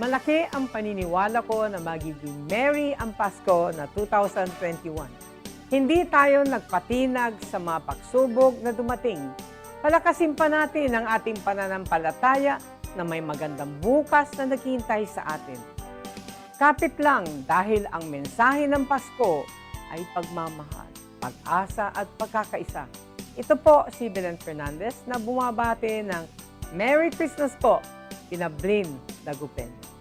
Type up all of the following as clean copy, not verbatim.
Malaki ang paniniwala ko na magiging merry ang Pasko na 2021. Hindi tayo nagpatinag sa mga pagsubok na dumating. Palakasin pa natin ang ating pananampalataya na may magandang bukas na naghihintay sa atin. Kapit lang dahil ang mensahe ng Pasko ay pagmamahal, pag-asa at pagkakaisa. Ito po si Belen Fernandez na bumabati ng Merry Christmas po, Pinablin Dagupen.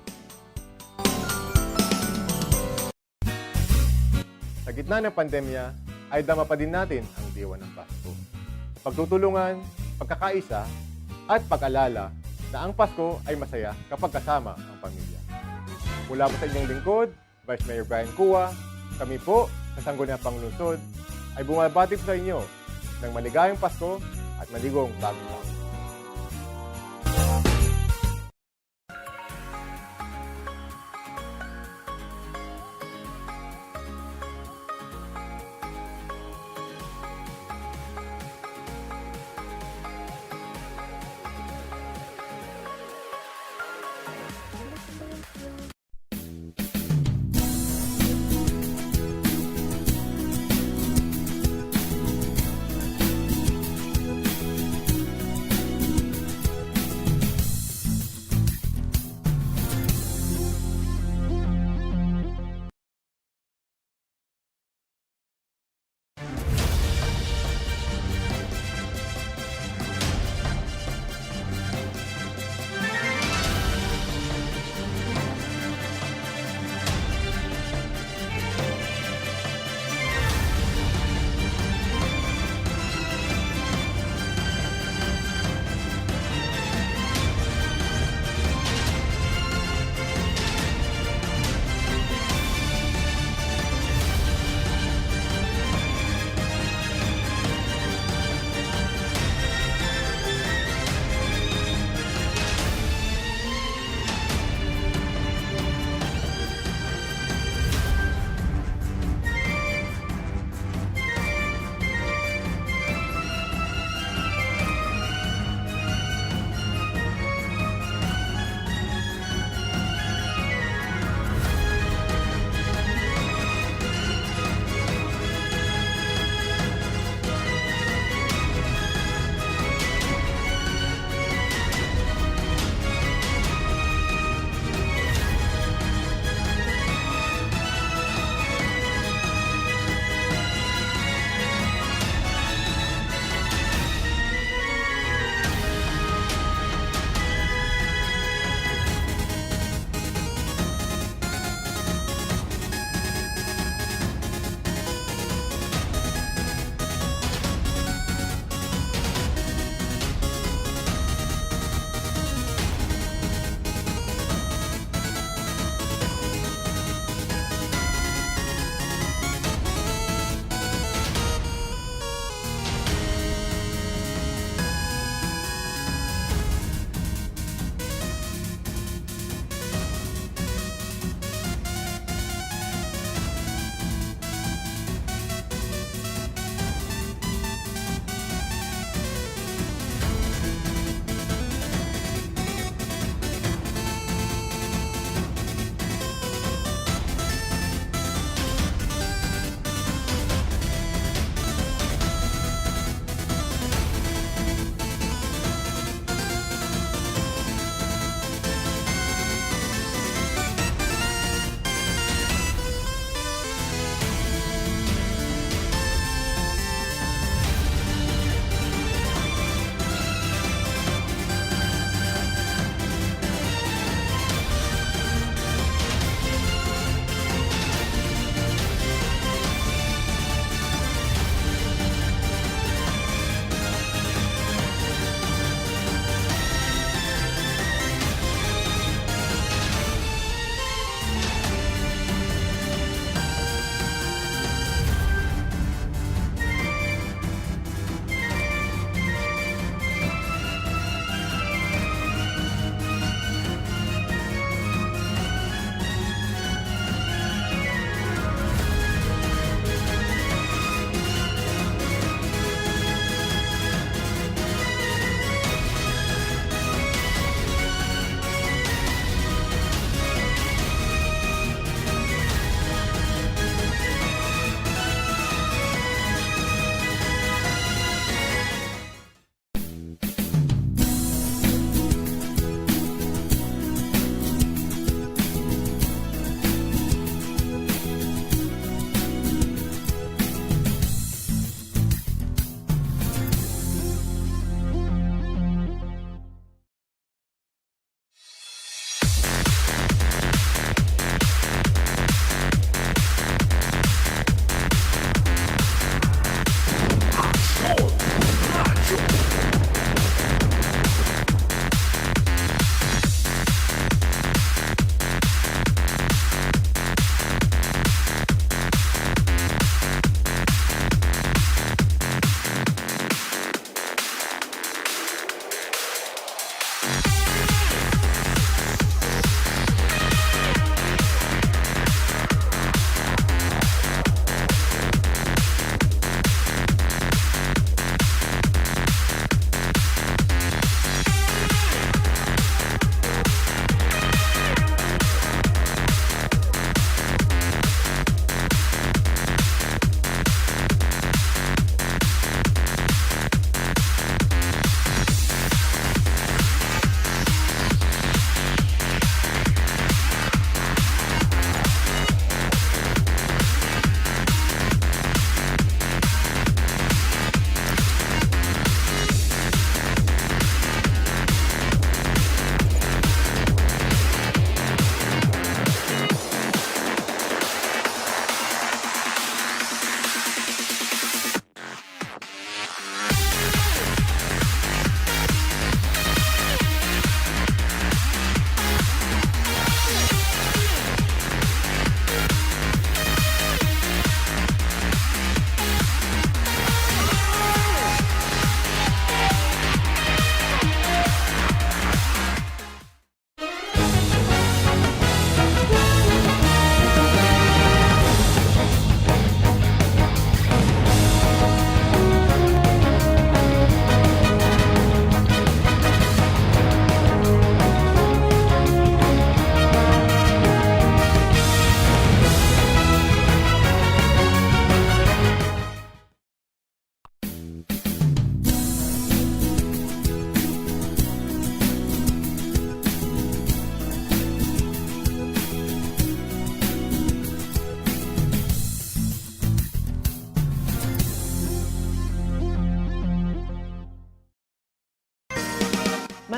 Sa gitna ng pandemya, ay dama pa din natin ang diwa ng Pasko. Pagtutulungan, pagkakaisa, at pag-alala na ang Pasko ay masaya kapag kasama ang pamilya. Mula po sa inyong lingkod, Vice Mayor Brian Cua, kami po sa Sangguniang Panglungsod ay bumabati po sa inyo ng maligayang Pasko at maligong bagong taon.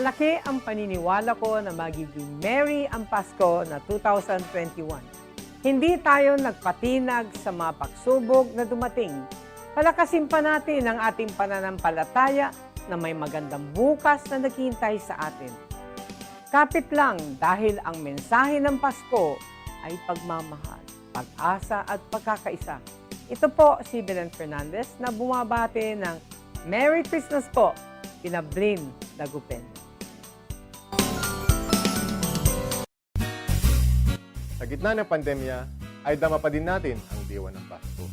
Malaki ang paniniwala ko na magiging merry ang Pasko na 2021. Hindi tayo nagpatinag sa mga pagsubok na dumating. Palakasin pa natin ang ating pananampalataya na may magandang bukas na naghihintay sa atin. Kapit lang dahil ang mensahe ng Pasko ay pagmamahal, pag-asa at pagkakaisa. Ito po si Belen Fernandez na bumabati ng Merry Christmas po, kina Blin Dagupen. Sa gitna ng pandemya, ay dama pa din natin ang diwa ng Pasko.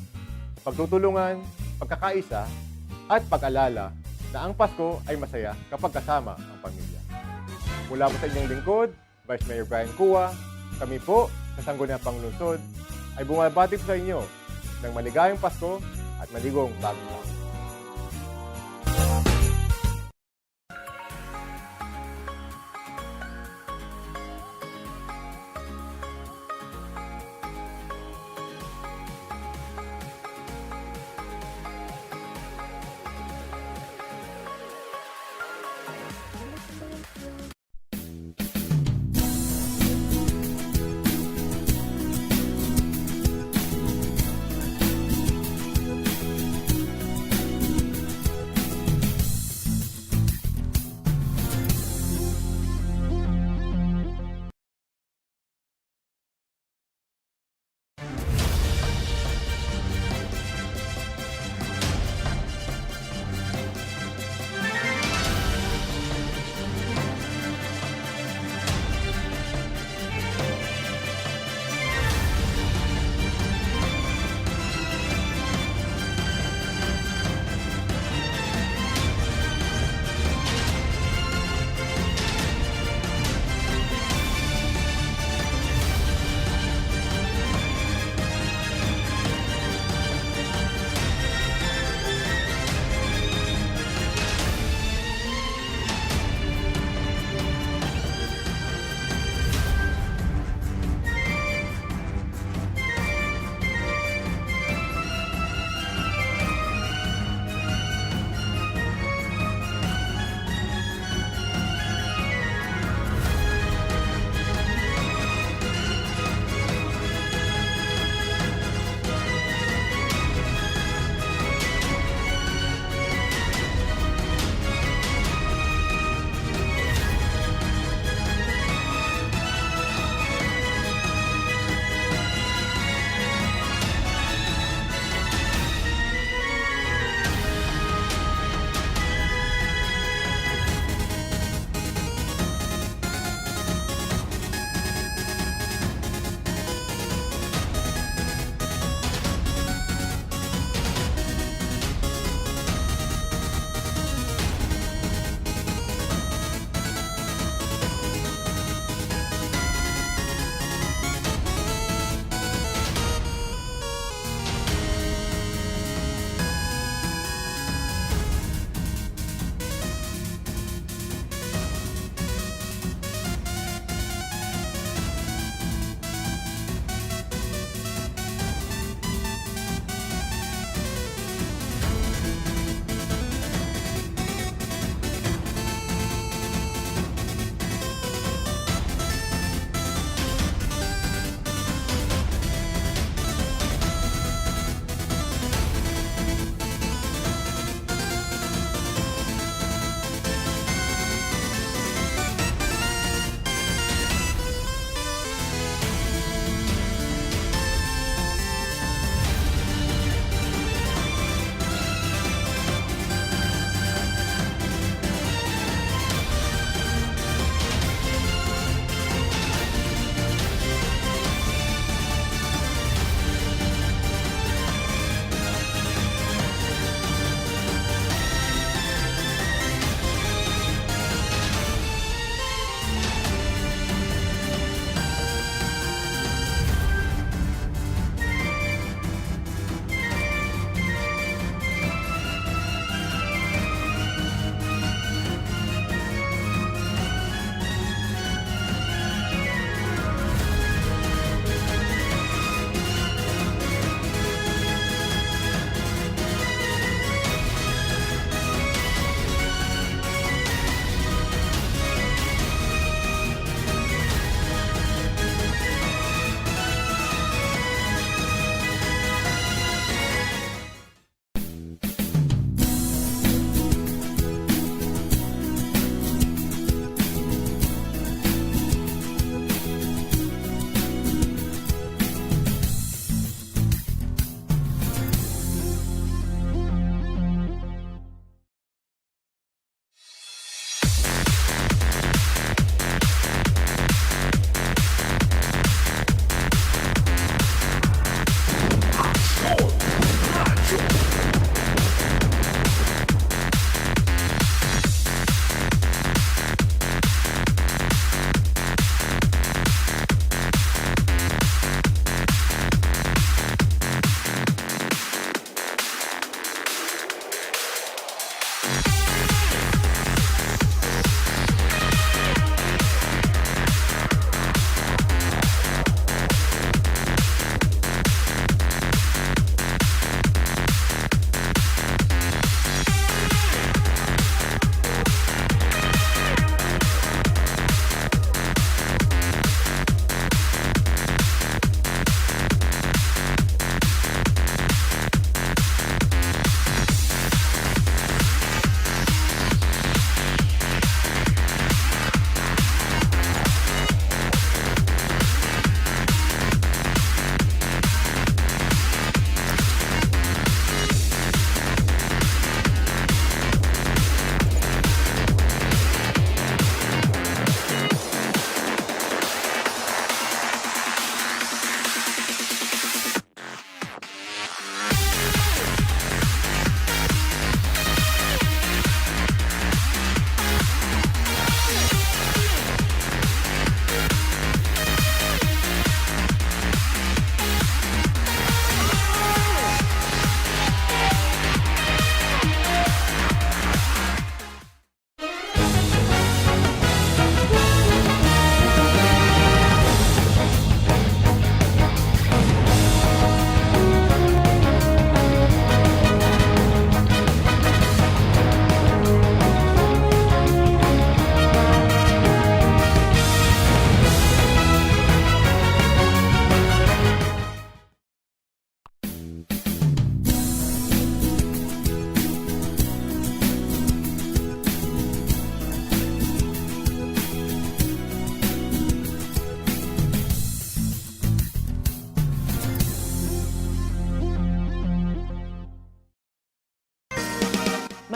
Pagtutulungan, pagkakaisa, at pag-alala na ang Pasko ay masaya kapag kasama ang pamilya. Mula po sa inyong lingkod, Vice Mayor Brian Cua, kami po sa Sangguniang Panglungsod ay bumabati po sa inyo ng maligayang Pasko at maligong bagong taon.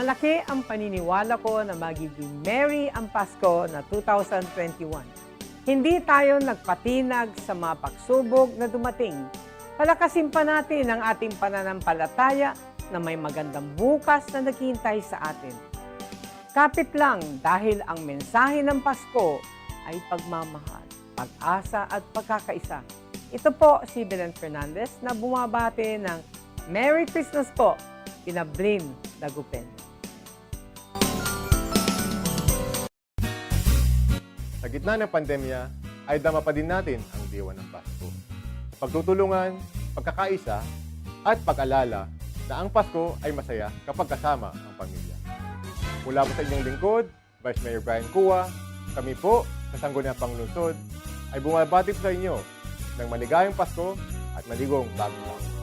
Malaki ang paniniwala ko na magiging merry ang Pasko na 2021. Hindi tayo nagpatinag sa mga pagsubok na dumating. Palakasin pa natin ang ating pananampalataya na may magandang bukas na naghihintay sa atin. Kapit lang dahil ang mensahe ng Pasko ay pagmamahal, pag-asa at pagkakaisa. Ito po si Belen Fernandez na bumabati ng Merry Christmas po, kina Blin Dagupen. Sa gitna ng pandemya, ay dama pa din natin ang diwa ng Pasko. Pagtutulungan, pagkakaisa, at pag-alala na ang Pasko ay masaya kapag kasama ang pamilya. Mula po sa inyong lingkod, Vice Mayor Brian Cua, kami po sa Sangguniang Panglungsod ay bumabati po sa inyo ng maligayang Pasko at maligong bagong taon.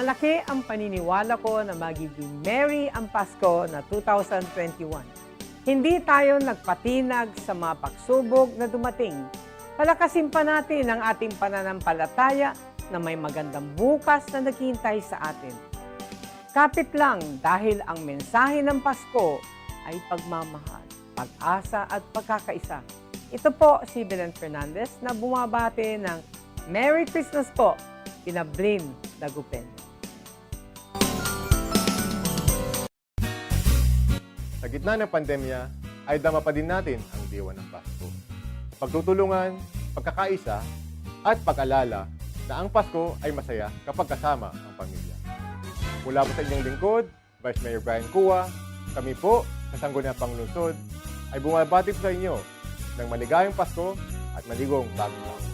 Malaki ang paniniwala ko na magiging merry ang Pasko na 2021. Hindi tayo nagpatinag sa mga pagsubok na dumating. Palakasin pa natin ang ating pananampalataya na may magandang bukas na naghihintay sa atin. Kapit lang dahil ang mensahe ng Pasko ay pagmamahal, pag-asa at pagkakaisa. Ito po si Belen Fernandez na bumabati ng Merry Christmas po, Pinablin Dagupen. Sa gitna ng pandemya, ay dama pa din natin ang diwa ng Pasko. Pagtutulungan, pagkakaisa, at pag-alala na ang Pasko ay masaya kapag kasama ang pamilya. Mula po sa inyong lingkod, Vice Mayor Brian Cua, kami po sa Sangguniang Panglungsod ay bumabati po sa inyo ng maligayang Pasko at maligong bagong taon.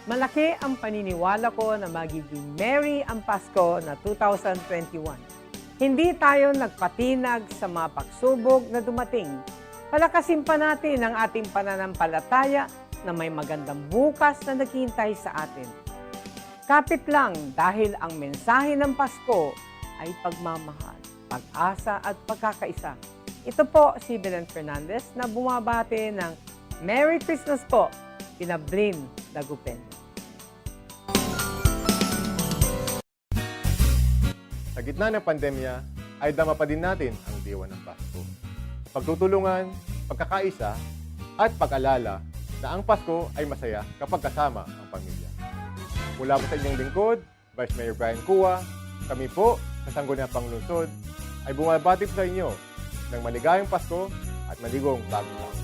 Malaki ang paniniwala ko na magiging merry ang Pasko na 2021. Hindi tayo nagpatinag sa mga pagsubok na dumating. Palakasin pa natin ang ating pananampalataya na may magandang bukas na naghihintay sa atin. Kapit lang dahil ang mensahe ng Pasko ay pagmamahal, pag-asa at pagkakaisa. Ito po si Belen Fernandez na bumabati ng Merry Christmas po, Pinablin Dagupen. Sa gitna ng pandemya, ay dama pa din natin ang diwa ng Pasko. Pagtutulungan, pagkakaisa, at pag-alala na ang Pasko ay masaya kapag kasama ang pamilya. Mula po sa inyong lingkod, Vice Mayor Brian Cua, kami po sa Sangguniang Panglungsod ay bumabati po sa inyo ng maligayang Pasko at maligong bagong taon.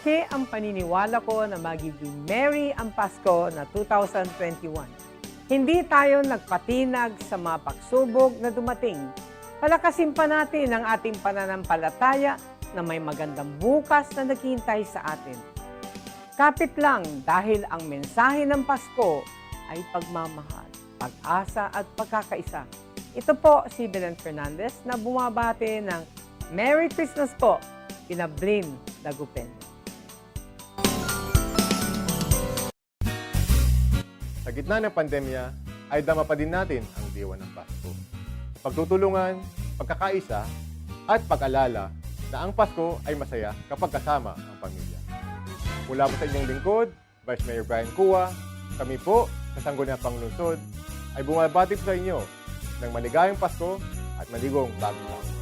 Malaki ang paniniwala ko na magiging merry ang Pasko na 2021. Hindi tayo nagpatinag sa mga pagsubok na dumating. Palakasin pa natin ang ating pananampalataya na may magandang bukas na naghihintay sa atin. Kapit lang dahil ang mensahe ng Pasko ay pagmamahal, pag-asa at pagkakaisa. Ito po si Belen Fernandez na bumabati ng Merry Christmas po, Pinablin Dagupen. Sa gitna ng pandemya, ay dama pa din natin ang diwa ng Pasko. Pagtutulungan, pagkakaisa, at pag-alala na ang Pasko ay masaya kapag kasama ang pamilya. Mula po sa inyong lingkod, Vice Mayor Brian Cua, kami po sa Sangguniang Panglungsod ay bumabati po sa inyo ng maligayang Pasko at maligong bagong taon.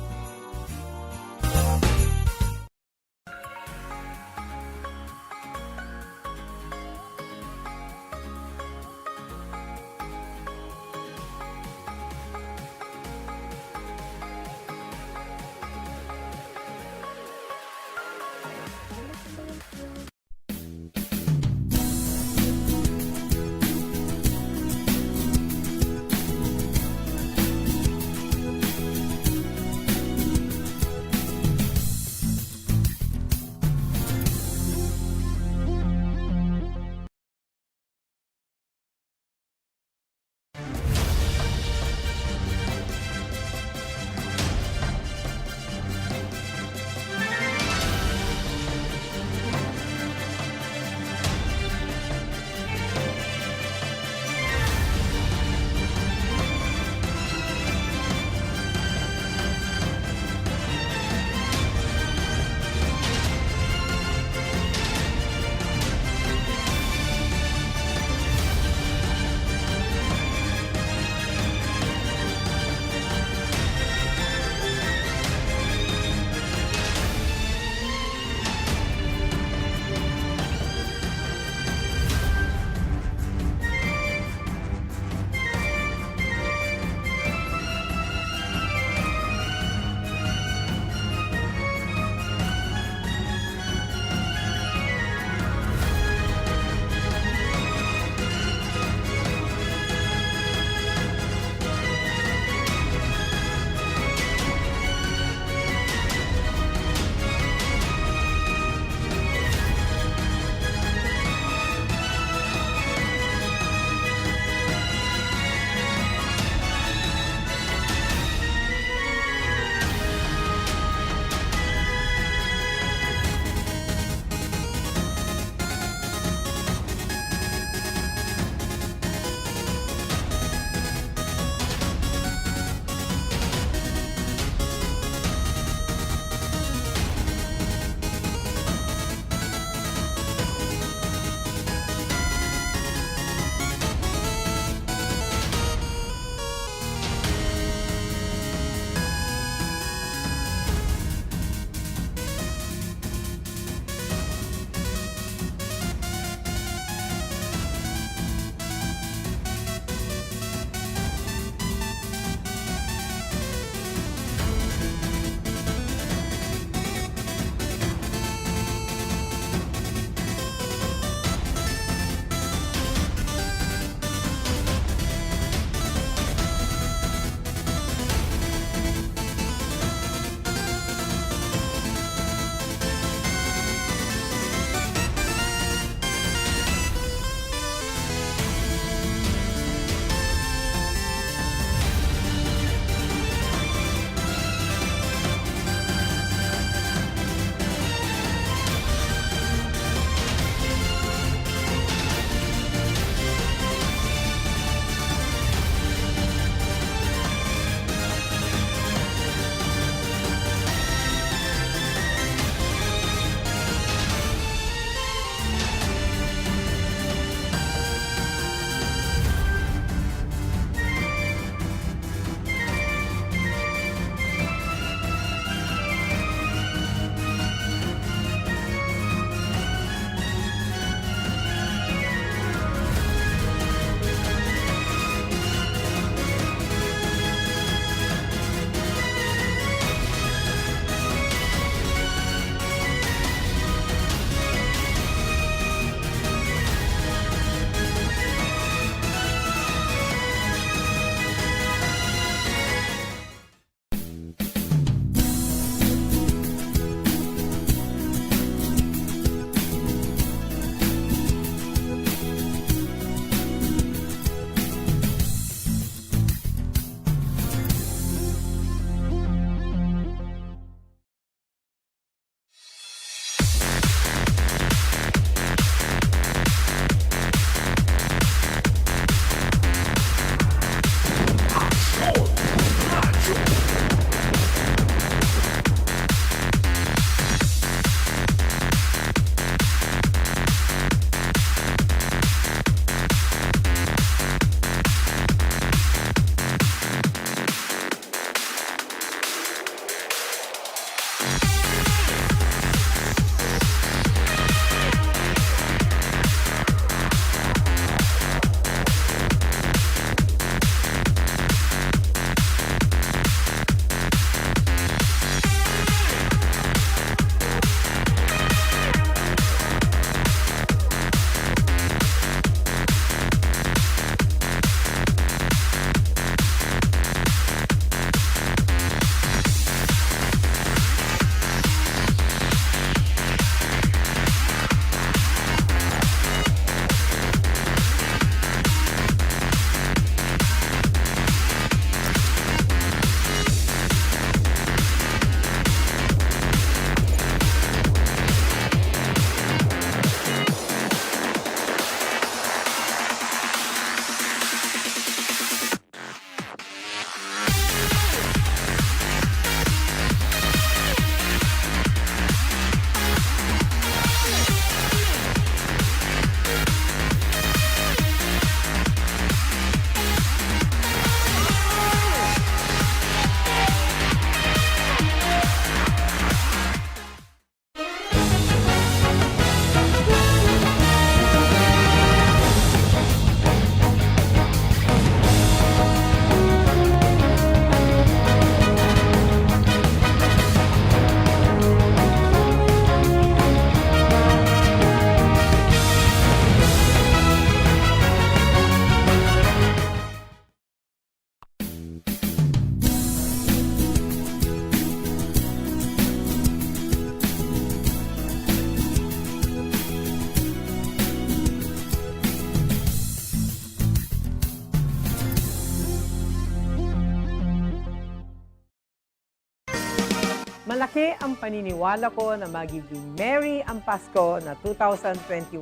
Malaki ang paniniwala ko na magiging merry ang Pasko na 2021.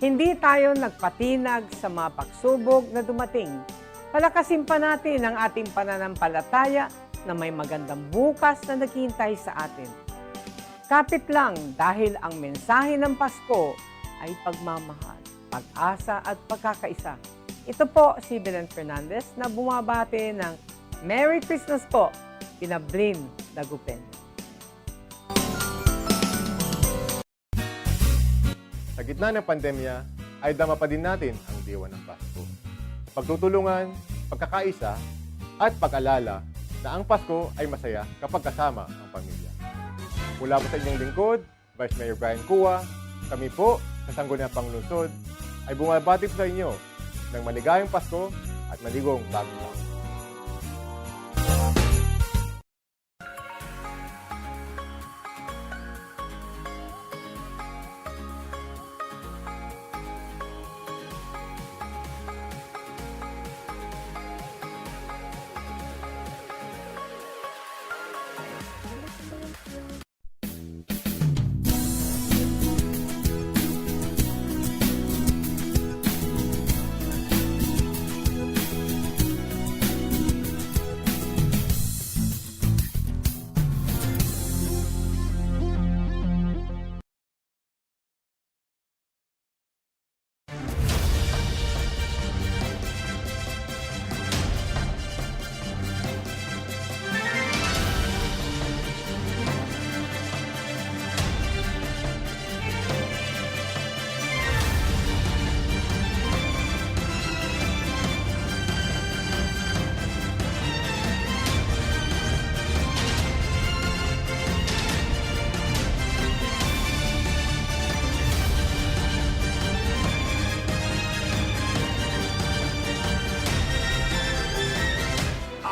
Hindi tayo nagpatinag sa mga pagsubok na dumating. Palakasin pa natin ang ating pananampalataya na may magandang bukas na naghihintay sa atin. Kapit lang dahil ang mensahe ng Pasko ay pagmamahal, pag-asa at pagkakaisa. Ito po si Belen Fernandez na bumabati ng Merry Christmas po, Pinablin Dagupen. Sa gitna ng pandemya, ay dama pa din natin ang diwa ng Pasko. Pagtutulungan, pagkakaisa, at pag-alala na ang Pasko ay masaya kapag kasama ang pamilya. Mula po sa inyong lingkod, Vice Mayor Brian Cua, kami po sa Sangguniang Panglungsod ay bumabati po sa inyo ng maligayang Pasko at maligong bagong taon.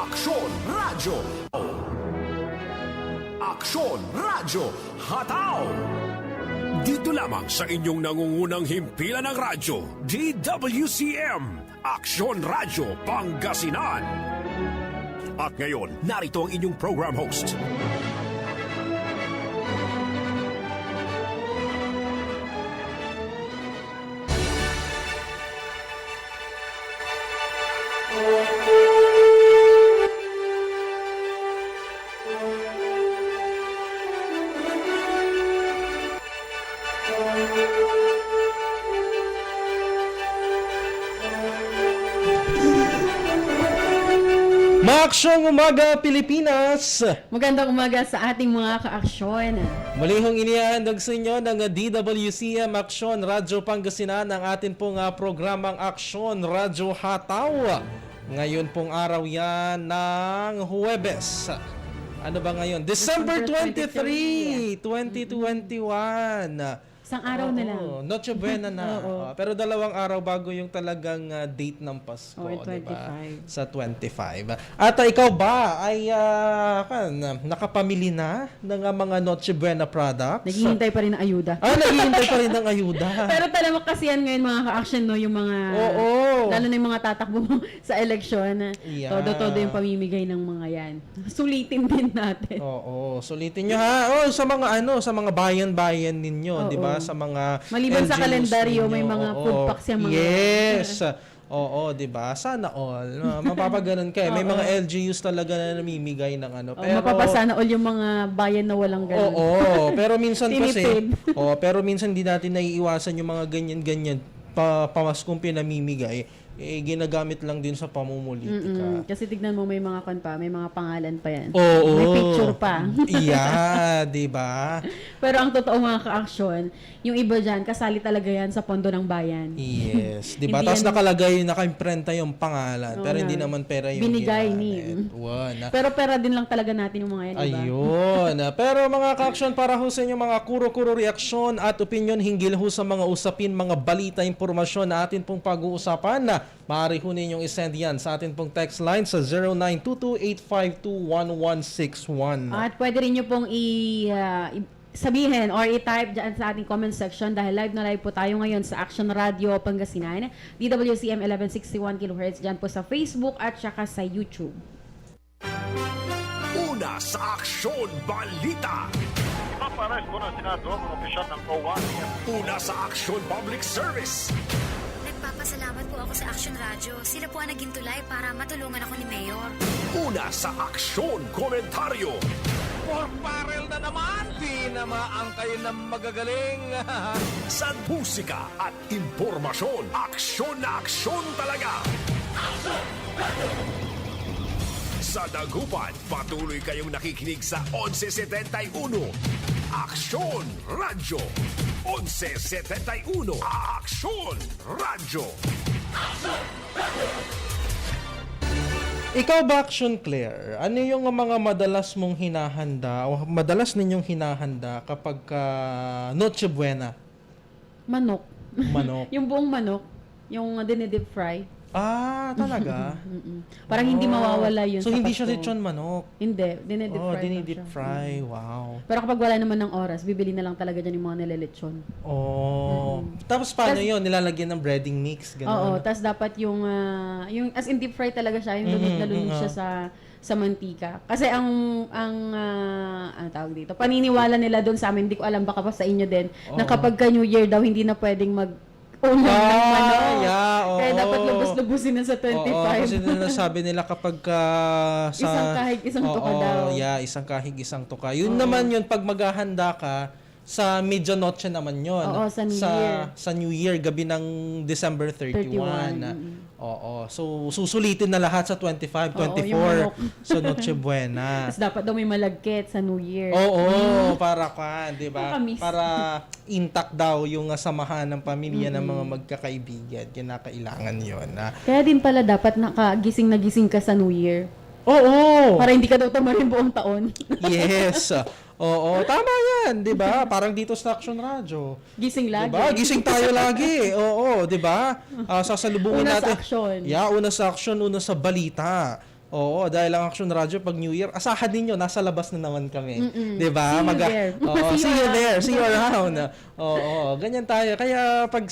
Aksyon Radyo! Aksyon Radyo Hataw! Dito lamang sa inyong nangungunang himpilan ng radyo, DWCM, Aksyon Radyo Pangasinan. At ngayon, narito ang inyong program host. Maaksyong Umaga Pilipinas! Magandang umaga sa ating mga kaaksyon. Muli hong inihahandog sa inyo ng DWCM Aksyon Radyo Pangasinan ang atin pong programang Aksyon Radyo Hataw. Ngayon pong araw yan ng Huwebes. Ano ba ngayon? December 23, 2021. Isang araw na lang. Noche Buena na. Pero dalawang araw bago yung talagang date ng Pasko, Oo, 25. diba? Sa 25. At ikaw ba ay nakapamili na ng mga Noche Buena products? Naghihintay pa rin ng ayuda. Naghihintay pa rin ng ayuda. Pero talamak kasi yan ngayon mga ka-action, no? Yung mga, lalo na yung mga tatakbo sa eleksyon. Yeah. Todo-todo yung pamimigay ng mga yan. Sulitin din natin. Oo, sulitin nyo ha. Sa mga bayan-bayan ninyo, di ba? Sa mga Maliban sa LGUs kalendaryo, ninyo. may mga food packs yung mga... Yes. Oo, di ba? Sana all. Mapapaganon kayo. May mga LGUs talaga na namimigay ng ano. Pero mapapasana all yung mga bayan na walang ganun. Oo, pero minsan kasi Tinipid. pero minsan di natin naiiwasan yung mga ganyan-ganyan pamaskong pinamimigay. Ginagamit lang din sa pamumulitika. Kasi tignan mo, may mga may mga pangalan pa yan. Oo. May picture pa. Yeah, di ba? Pero ang totoo mga ka-action, yung iba dyan, kasali talaga yan sa pondo ng bayan. Yes, di ba? Hindi Tapos yan- nakalagay, naka-imprenta yung pangalan, Oo pero nga. hindi naman pera yung Binigay ginamit. ni. Wala. Pero pera din lang talaga natin yung mga yan, diba? Ayun. Pero mga ka-action, para ho sa inyo mga kuro-kuro reaksyon at opinion hinggil ho sa mga usapin, mga balita, impormasyon na atin pong pag-uusapan na maaari ho ninyong isend yan sa atin pong text line sa 0922-852-1161. At pwede rin nyo pong sabihin or i-type dyan sa ating comment section dahil live na live po tayo ngayon sa Action Radio Pangasinan, DWCM 1161 kHz dyan po sa Facebook at saka sa YouTube. Una sa Aksyon Balita. Ipaparesto ng Senado ang mga opisyal ng COA. Una sa Aksyon Public Service. Nagpapasalamat po ako sa Action Radio. Sila po ang naging tulay para matulungan ako ni Mayor. Una sa Aksyon Komentaryo. Pork barrel na naman! Di na maangkay ng magagaling! Sa musika at impormasyon. Aksyon na aksyon talaga! Sa Dagupan, patuloy kayong nakikinig sa 1171. Aksyon Radyo. 1171. Aksyon Radyo. Ikaw ba, Action Claire? Ano yung mga madalas mong hinahanda o madalas ninyong hinahanda kapag Noche Buena? Manok. Manok. Yung buong manok, yung dinidip fry. Ah, talaga? Parang hindi mawawala yun So, sa hindi siya Pasko. lechon manok? Hindi, dinidip Oh, fry. lang dinidip siya. fry. Wow. Pero kapag wala naman ng oras, bibili na lang talaga dyan yung mga nilelechon. Oh. Tapos paano yun? Nilalagyan ng breading mix? Oo, Ganun. tas dapat yung as in deep fry talaga siya, yung lunod na lunod siya sa mantika. Kasi ano tawag dito, paniniwala nila doon sa amin, hindi ko alam baka pa sa inyo din, na kapag ka New Year daw, hindi na pwedeng ulam ng manok. Yeah, oo. Kaya dapat lubos-lubusin na sa 25. Oo, kasi nasabi nila kapag sa... Isang kahig, isang tuka daw. Yeah, isang kahig, isang tuka. Yun naman yun, pag maghahanda ka, sa medianoche naman yun. Oo, sa New Year. Sa New Year, gabi ng December 31. Oo. So, susulitin na lahat sa 25, 24. yung manok. So, Noche Buena. Tapos dapat daw may malagkit sa New Year. Oo, para ka, 'di ba? Nakakamiss. Para intact daw yung samahan ng pamilya ng mga magkakaibigan. Kinakailangan 'yon. Kaya din pala dapat nakagising na gising ka sa New Year. Oo. Para hindi ka daw tamarin buong taon. Yes. Oo, tama 'yan, 'di ba? Parang dito sa Action Radio. Gising lagi. 'Di ba? Gising tayo lagi. Oo, 'di ba? Sasalubungin Una sa natin. aksyon. Yeah, una sa action, una sa balita. Oo, dahil ang Action Radio pag New Year, asahan ninyo, nasa labas na naman kami. 'Di ba? See you there. Oo, See see you you around. there. See you around. Oo, ganyan tayo. Kaya pag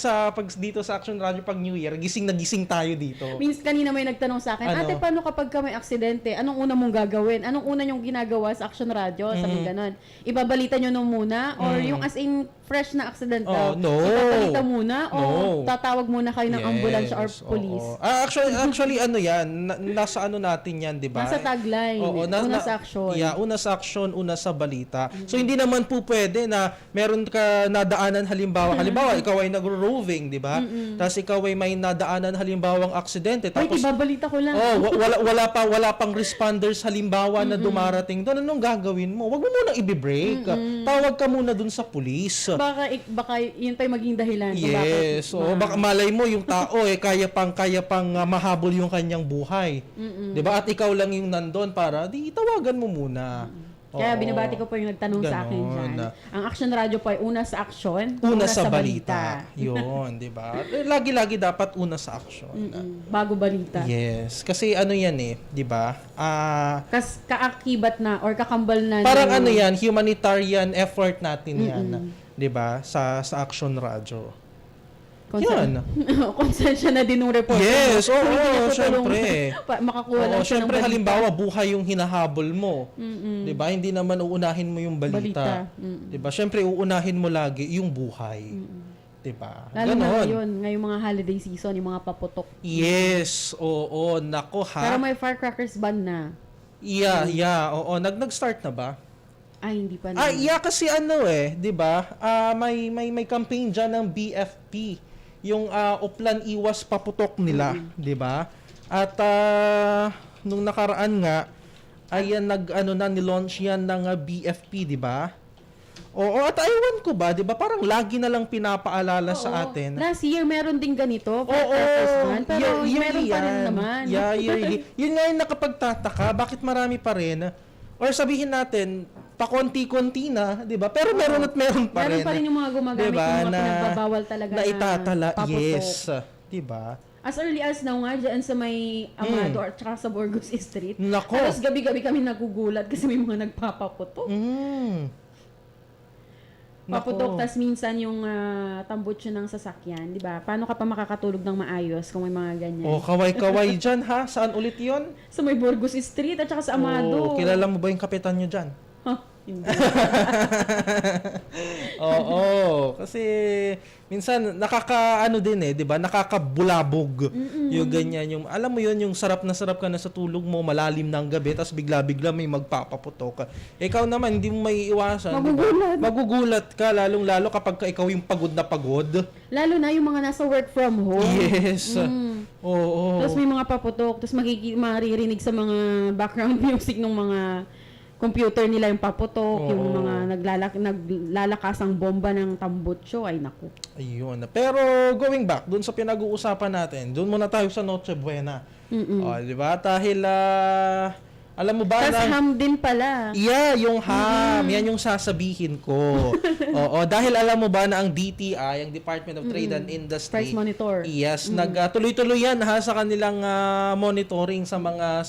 dito sa Action Radio pag New Year, gising na gising tayo dito. Means kanina may nagtanong sa akin, Ano? ate, paano kapag ka may aksidente? Anong una mong gagawin? Anong una nyong ginagawa sa Action Radio? Sabi ganon. Ibabalita nyo nung muna? Or yung as in fresh na accident daw? No. Ipabalita muna? O No. tatawag muna kayo ng ambulansya or Yes, police? oo. Actually ano 'yan, nasa ano natin 'yan, 'di ba? Nasa tagline. Una sa action. Yeah, una sa action, una sa balita. So hindi naman po pwede na meron ka nadaanan halimbawa ikaw ay nagro-roving, 'di ba? Tapos ikaw ay may nadaanan halimbawang aksidente Wait, tapos ibabalita ko lang. wala pang responders halimbawa na dumarating doon. Anong gagawin mo? Wag mo munang i-break. Tawag ka muna doon sa pulis. Baka yun pa yung maging dahilan. kung Yes. bakit So, baka malay mo yung tao kaya pang mahabol yung kanyang buhay. 'Di ba? At ikaw lang yung nandoon para di tawagan mo muna. Kaya Oo. binabati ko po yung nagtanong sa akin Ganon. dyan. Ang Action Radio po ay una sa aksyon, Una sa balita. 'Yun, 'di ba? Lagi-lagi dapat una sa action. Bago balita. Yes. Kasi ano 'yan 'di ba? Kaakibat na or kakambal na. Parang ng- ano 'yan, humanitarian effort natin 'yan, 'di ba? Sa Action Radio. Yan. Konsensya na din ng reporter. Yes, Kung oo, hindi niya tutulungan, syempre. makakuha lang Oo, siya ng syempre balita. halimbawa buhay yung hinahabol mo. 'Di ba? Hindi naman uunahin mo yung balita. Balita. 'Di ba? Syempre uunahin mo lagi yung buhay. 'Di ba? Lalo na ngayon, ngayong mga holiday season, yung mga paputok. Yes, oo, nako ha. Pero may firecrackers ban na. Yeah, oo, nag-start na ba? Ay, hindi pa na. Yeah, kasi 'di ba? May campaign diyan ng BFP, yung Uplan Iwas Paputok nila, 'di ba? At nung nakaraan nga ay nilaunch yan ng BFP, 'di ba? Oo, at aywan ko ba, 'di ba? Parang lagi na lang pinapaalala sa atin. Last year, meron din ganito. Oo, Firecrackers ban. Pero meron pa rin yan. naman. Yeah, yearly. Yun nga yung nakapagtataka, bakit marami pa rin? Or sabihin natin, pakonti-konti na, 'di ba? Pero meron at meron pa rin. Meron pa rin yung mga gumagamit Diba? ng mga pinagbabawal talaga na itatala. paputok. Yes. 'Di ba? As early as now nga, dyan sa may Amado at saka sa Burgos Street. Nako. Tapos gabi-gabi kami nagugulat kasi may mga nagpapaputok. paputok, Nako. tas minsan yung tambutso ng sasakyan, di ba? Paano ka pa makakatulog ng maayos kung may mga ganyan? Oh, kaway-kaway dyan ha. Saan ulit yon? Sa may Burgos Street at saka sa Amado. Oh, kilala mo ba yung kapitan nyo dyan? Huh, hindi. Oo, kasi minsan nakakaano din 'di ba? Nakakabulabog. Yung ganyan, yung alam mo 'yun, yung sarap na sarap ka na sa tulog mo, malalim na ang gabi, tapos bigla-bigla may magpapaputok. Ikaw naman hindi mo maiiwasan, 'di ba? Magugulat. Magugulat ka lalong-lalo kapag ka ikaw yung pagod na pagod. Lalo na yung mga nasa work from home. Yes. Oo. Tapos may mga paputok, tapos maririnig sa mga background music ng mga computer nila yung paputok, yung mga naglalakasang bomba ng tambutso, ay naku. Ayun. Pero going back dun sa pinag-uusapan natin, dun muna tayo sa Noche Buena. Oh, 'di ba? Dahil alam mo ba Tapos ham din pala. Yeah, yung ham. Yan yung sasabihin ko. Oo, dahil alam mo ba na ang DTI, ang Department of Trade and Industry, Price monitor. yes, tuloy-tuloy yan ha sa kanilang monitoring sa mga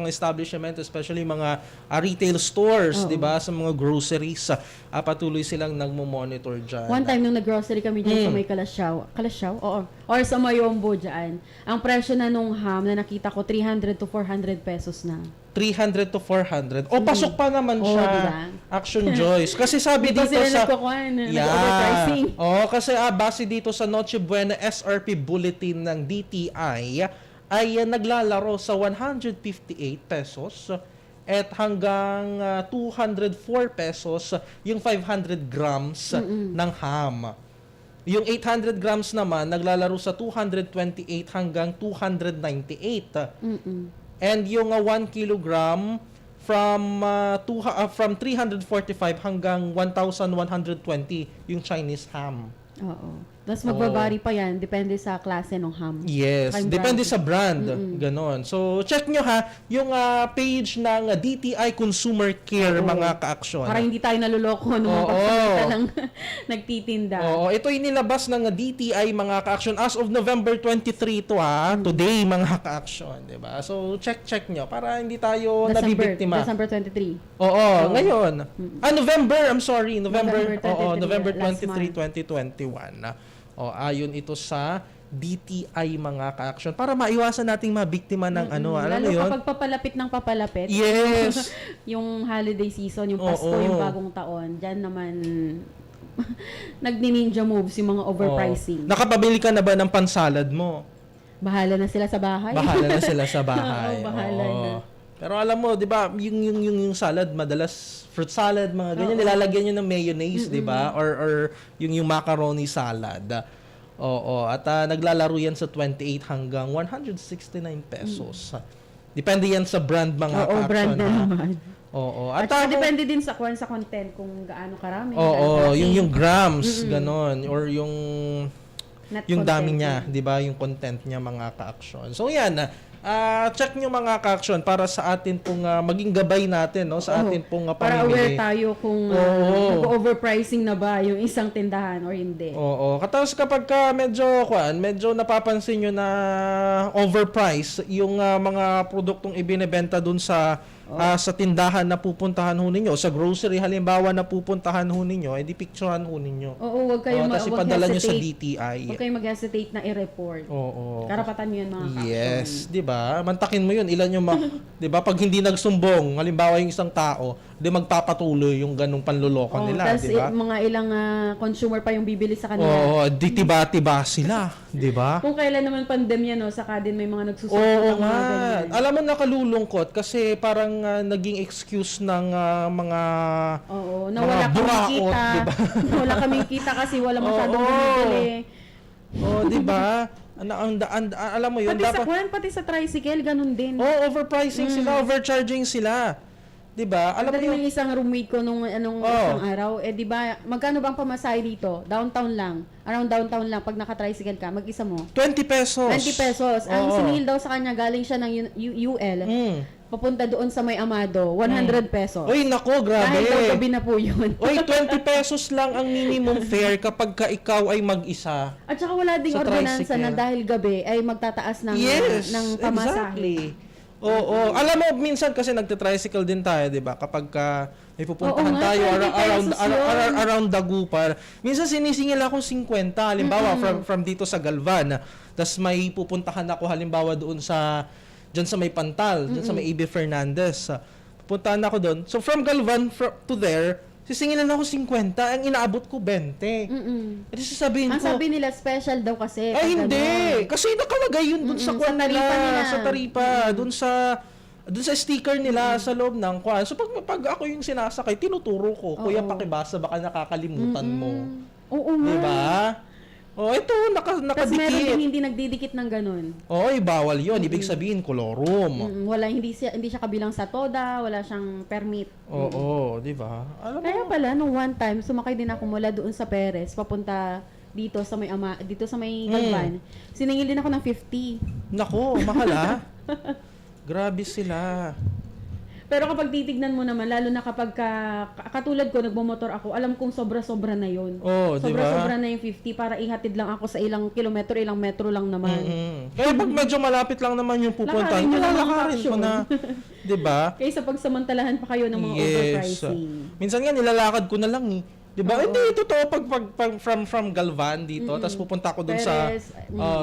establishment, especially mga retail stores, 'di ba? Sa mga groceries, patuloy silang nagmo-monitor diyan. One time nung nag-grocery kami dyan sa may Kalasyaw? Oo. Or sa Mayombo dyan. Ang presyo na nung ham na nakita ko, 300 to 400 pesos na. 300 to 400. O, pasok pa naman siya. diba? Action Joyce. Kasi sabi Di ba dito sila sa... nagkukuhan, nag-overpricing? Oo, kasi base dito sa Noche Buena SRP Bulletin ng DTI, ay naglalaro sa 158 pesos at hanggang 204 pesos yung 500 grams ng ham. Yung 800 grams naman, naglalaro sa 228 hanggang 298. And yung 1 kilogram from 345 hanggang 1,120 yung Chinese ham. Oo. Tapos magbabari pa yan, depende sa klase ng ham. Yes, Saka yung depende brand. sa brand. Ganon. So, check nyo ha, yung page ng DTI Consumer Care, mga ka-aksyon. Para hindi tayo naluloko nung Oo. pagkakita lang nagtitinda. Oo, ito yung nilabas ng DTI, mga ka-aksyon, as of November 23 to today, mga ka-aksyon, di ba? So, check nyo para hindi tayo nabibiktima. December 23. Oo, ngayon. November, I'm sorry. November 23, 23, 2021. Ayon ito sa DTI, mga ka-action, para maiwasan nating mabiktima ng alam Lalo mo yun? kapag papalapit ng papalapit. Yes. Yung holiday season, yung Pasko, Oo. yung bagong taon. Diyan naman nagni-ninja moves yung mga overpricing. Nakapabili ka na ba ng pansalad mo? Bahala na sila sa bahay. Bahala na sila sa bahay. Oo, bahala na. Pero alam mo, 'di ba, yung salad madalas fruit salad, mga ganyan, nilalagyan niyo ng mayonnaise, 'di ba? Or yung macaroni salad. Oo, at naglalaro yan sa 28 hanggang 169 pesos. Depende yan sa brand, mga Oo, brand na naman. Oo. At saka depende din sa content kung gaano karami. Oo, yung grams, ganon, or yung Net yung content dami niya, 'di ba, yung content niya, mga ka-aksyon. So yan, check nyo, mga ka-aksyon, para sa atin pong maging gabay natin, no, sa atin pong para aware pamimili. tayo kung nag-overpricing na ba yung isang tindahan or hindi. Oo. Katapos kapag medyo napapansin nyo na overprice yung mga produktong ibinebenta dun sa tindahan na pupuntahan ho ninyo, sa grocery halimbawa na pupuntahan ho ninyo, edi picturean ho ninyo. Oo, wag kayong Tapos ipadala nyo sa DTI. Huwag kayong mag-hesitate na i-report. Oo. Karapatan nyo yun, mga ka-action. Yes, 'di ba? Mantakin mo 'yun. Ilan yung 'di ba, pag hindi nagsumbong, halimbawa yung isang tao, 'di magpapatuloy yung ganung panloloko nila, Tapos 'di ba? mga ilang consumer pa yung bibili sa kanila. Oo, ditiba-tiba sila, 'di ba? Kung kailan naman pandemya, no, saka din may mga nagsusupport Oo ng mga nga. ganyan. Alam mo, nakalulungkot kasi parang naging excuse ng mga Oo, na mga wala kaming buraot, kita. diba? Na wala kaming kita kasi wala masyadong Oo. bumibili. Oh, 'di ba? Alam mo 'yun, Pati sa dapat kwan, pati sa tricycle, ganun din. overpricing sila, overcharging sila. 'Di ba? Alam mo Alam mo yung isang roommate ko nung isang araw, di ba, magkano bang pamasahe dito? Downtown lang. Around downtown lang, pag naka-tricycle ka, mag-isa mo. 20 pesos. 20 pesos. Ang Oo. siningil daw sa kanya, galing siya ng UL, papunta doon sa may Amado, 100 pesos. Uy, nako, grabe. Dahil daw gabi na po yun. Uy, 20 pesos lang ang minimum fare kapag ka ikaw ay mag-isa. At saka wala ding Sa ordinansa tricycle. na dahil gabi ay magtataas ng, Yes, ng pamasahe. exactly. Oo. Alam mo, minsan kasi nagte-tricycle din tayo, 'di ba? Kapag ka May pupuntahan Oo nga, tayo 20 pesos yun. around Dagupan. Minsan sinisingil ako 50, halimbawa from dito sa Galvan. Tapos may pupuntahan ako halimbawa doon dyan sa may Pantal, dyan sa may AB Fernandez. Pupuntahan ako doon. So from Galvan to there, sisingilan ako 50, ang inaabot ko 20. At sasabihin Ang ko, sabi nila, special daw kasi. ay pag hindi. ganon. Kasi nakalagay yun dun sa Sa kwan taripa nila. Sa taripa. Dun sa sticker nila sa loob ng kwan. So pag ako yung sinasakay, tinuturo ko. Kuya, pakibasa, baka nakakalimutan mo. Oo nga. Diba? Oh, ito, Tapos meron din nakadikit. hindi nagdidikit ng ganun. Oy, bawal yun. Ibig sabihin, kolorum. Hindi siya kabilang sa TODA, wala siyang permit. Oo, di ba? Alam mo, Kaya pala, nung one time, sumakay din ako mula doon sa Perez, papunta dito sa may Galvan. Siningil din ako ng 50. nako, mahal ah. Grabe sila. Pero kapag titignan mo naman, lalo na kapag katulad ko, nagmamotor ako, alam kong sobra-sobra na yun. Oh, di ba? Sobra-sobra na yung 50 para ihatid lang ako sa ilang kilometro, ilang metro lang naman. Kaya pag medyo malapit lang naman yung pupuntahan, Lakarin nyo lang ang lalakarin ko action. na. Di ba? Kaysa pagsamantalahan pa kayo ng mga overpricing. Minsan nga nilalakad ko na lang eh. 'Di ba? Hindi totoo pag from Galvan dito, tapos pupunta ako doon Perez,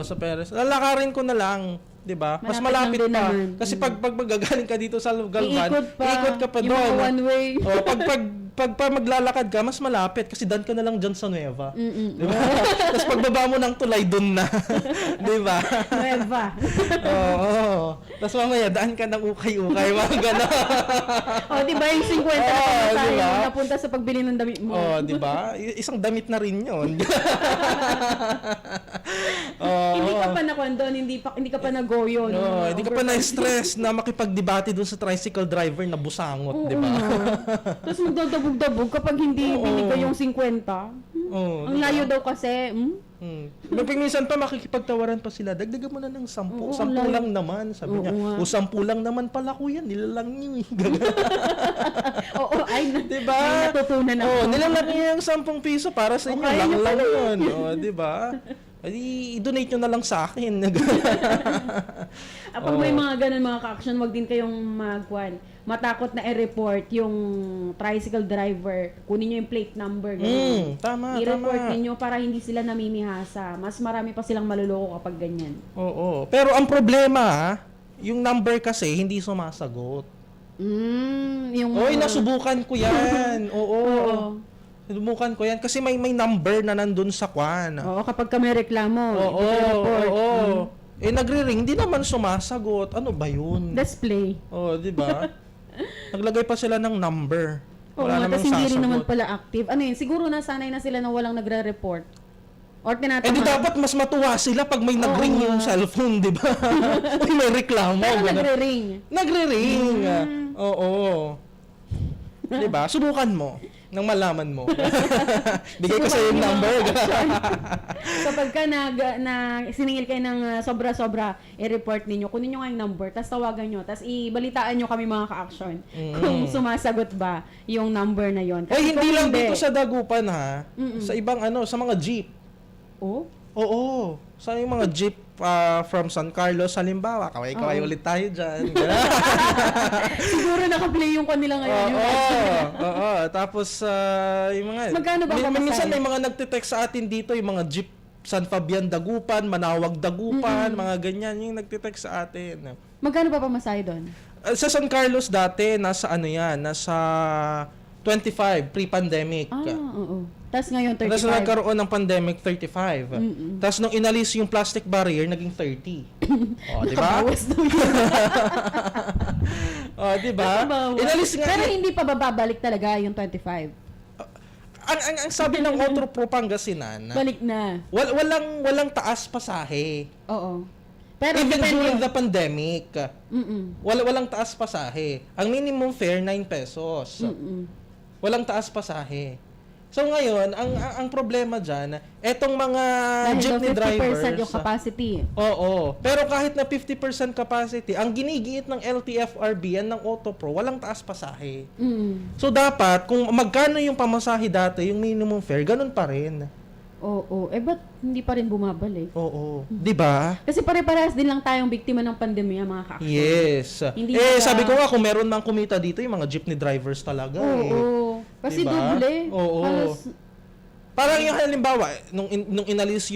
sa Perez. Lalakarin ko na lang, 'di ba? Mas malapit Malapit lang din pa. naman. Kasi pag magagaling ka dito sa Galvan, Iikot ka pa yung doon. mga one way. Oh, pag maglalakad ka, mas malapit kasi daan ka na lang diyan sa Nueva. 'Di ba? Tapos pagbaba mo ng tulay doon na. 'Di ba? Nueva. Oo. Tapos mamaya daan ka ng ukay-ukay, mga gano'n. O, di ba yung 50 na Oh, pamasahe diba? mo napunta sa pagbili ng damit mo? Oh, 'di ba? Isang damit na rin 'yon. Hindi ka pa nakwandon, hindi ka pa nagoyo. No, hindi ka pa na-stress na makipagdebate doon sa tricycle driver na busangot, 'di ba? Tapos magdadabog-dabog kapag hindi binigay yung 50. Oo. Ang layo daw kasi. Pag minsan pa makikipagtawaran pa sila, dagdagan mo na ng 10. Oo, 10 ang lang naman, sabi Oo niya. nga. O 10 lang naman pala kuya, nilalang niyo eh. Oo, ay, Diba? may natutunan ako. Oh, nilalang niyo yung 10 piso para sa inyo. kaya Lang niyo lang pala yun. Oh, 'di ba? I-donate nyo na lang sa akin. Pag may mga ganun mga ka-action, wag din kayong matakot na i-report yung tricycle driver. Kunin nyo yung plate number. Tama, I-report tama. ninyo para hindi sila namimihasa. Mas marami pa silang maluloko kapag ganyan. Oo. Pero ang problema, yung number kasi hindi sumasagot. Oy, nasubukan ko yan. Oo. Nasubukan ko yan kasi may number na nandun sa kwan. Oo, kapag ka may reklamo, Oo. i-report. Oo. Eh, nagre-ring, di naman sumasagot. Ano ba yun? Display. Oh, di ba? Naglagay pa sila ng number. Oo, Wala namang tapos hindi rin sasagot. naman pala active. Ano yun, siguro nasanay na sila na walang nagre-report. Or Eh di tinatamad. dapat mas matuwa sila pag may nag-ring yung cellphone, di ba? may reklamo. Pero ganun. nagre-ring. Nagre-ring. Oo. Di ba? Subukan mo nang malaman mo. Bigay ko sa yung number. Kapag ka siningil kayo ng sobra-sobra, i-report ninyo, kunin nyo nga yung number, tapos tawagan nyo, tapos ibalitaan nyo kami mga ka-action kung sumasagot ba yung number na yon. Ay, hindi lang dito sa Dagupan ha. Sa ibang sa mga jeep. Oh? Oo. Sa yung mga jeep from San Carlos, halimbawa, kaway-kaway ulit tayo dyan. Siguro naka-play yung kanila ngayon. Oo. Tapos, yung mga... Magkano ba pamasahe? Minsan may mga nagtitext sa atin dito, yung mga jeep San Fabian Dagupan, Manawag Dagupan, mga ganyan, yung nagtitext sa atin. Magkano pa pamasahe doon? Sa San Carlos dati, nasa nasa 25, pre-pandemic. Oo. Tapos ngayon, 35. Tapos nagkaroon ng pandemic, 35. Tapos nung inalis yung plastic barrier, naging 30. O, di ba? Nakabawas na yun. O, di ba? Nakabawas. Inalis nga. Pero hindi pa babalik talaga yung 25. Ang sabi ng Otro Pro Pangasinan, Balik na. walang taas pasahe. Oo. Pero Even depende. during the pandemic, Mm-mm. walang taas pasahe. Ang minimum fare, 9 pesos. Walang taas pasahe. So ngayon, ang problema dyan, etong mga Dahil jeepney daw 50% drivers, yung capacity. oo. Pero kahit na 50% capacity, ang ginigiit ng LTFRB yan ng Autopro, walang taas pasahe. So dapat, kung magkano yung pamasahe dati, yung minimum fare, ganun pa rin. Oo. Ba't hindi pa rin bumabalik? Oo. 'Di ba? Kasi pare-parehas din lang tayong biktima ng pandemya, mga ka-action. Yes. Hindi Sabi ko nga, kung meron mang kumita dito, yung mga jeepney drivers talaga. Oo. Kasi Diba? doble. Oo. Halos, Parang yung halimbawa, nung inalis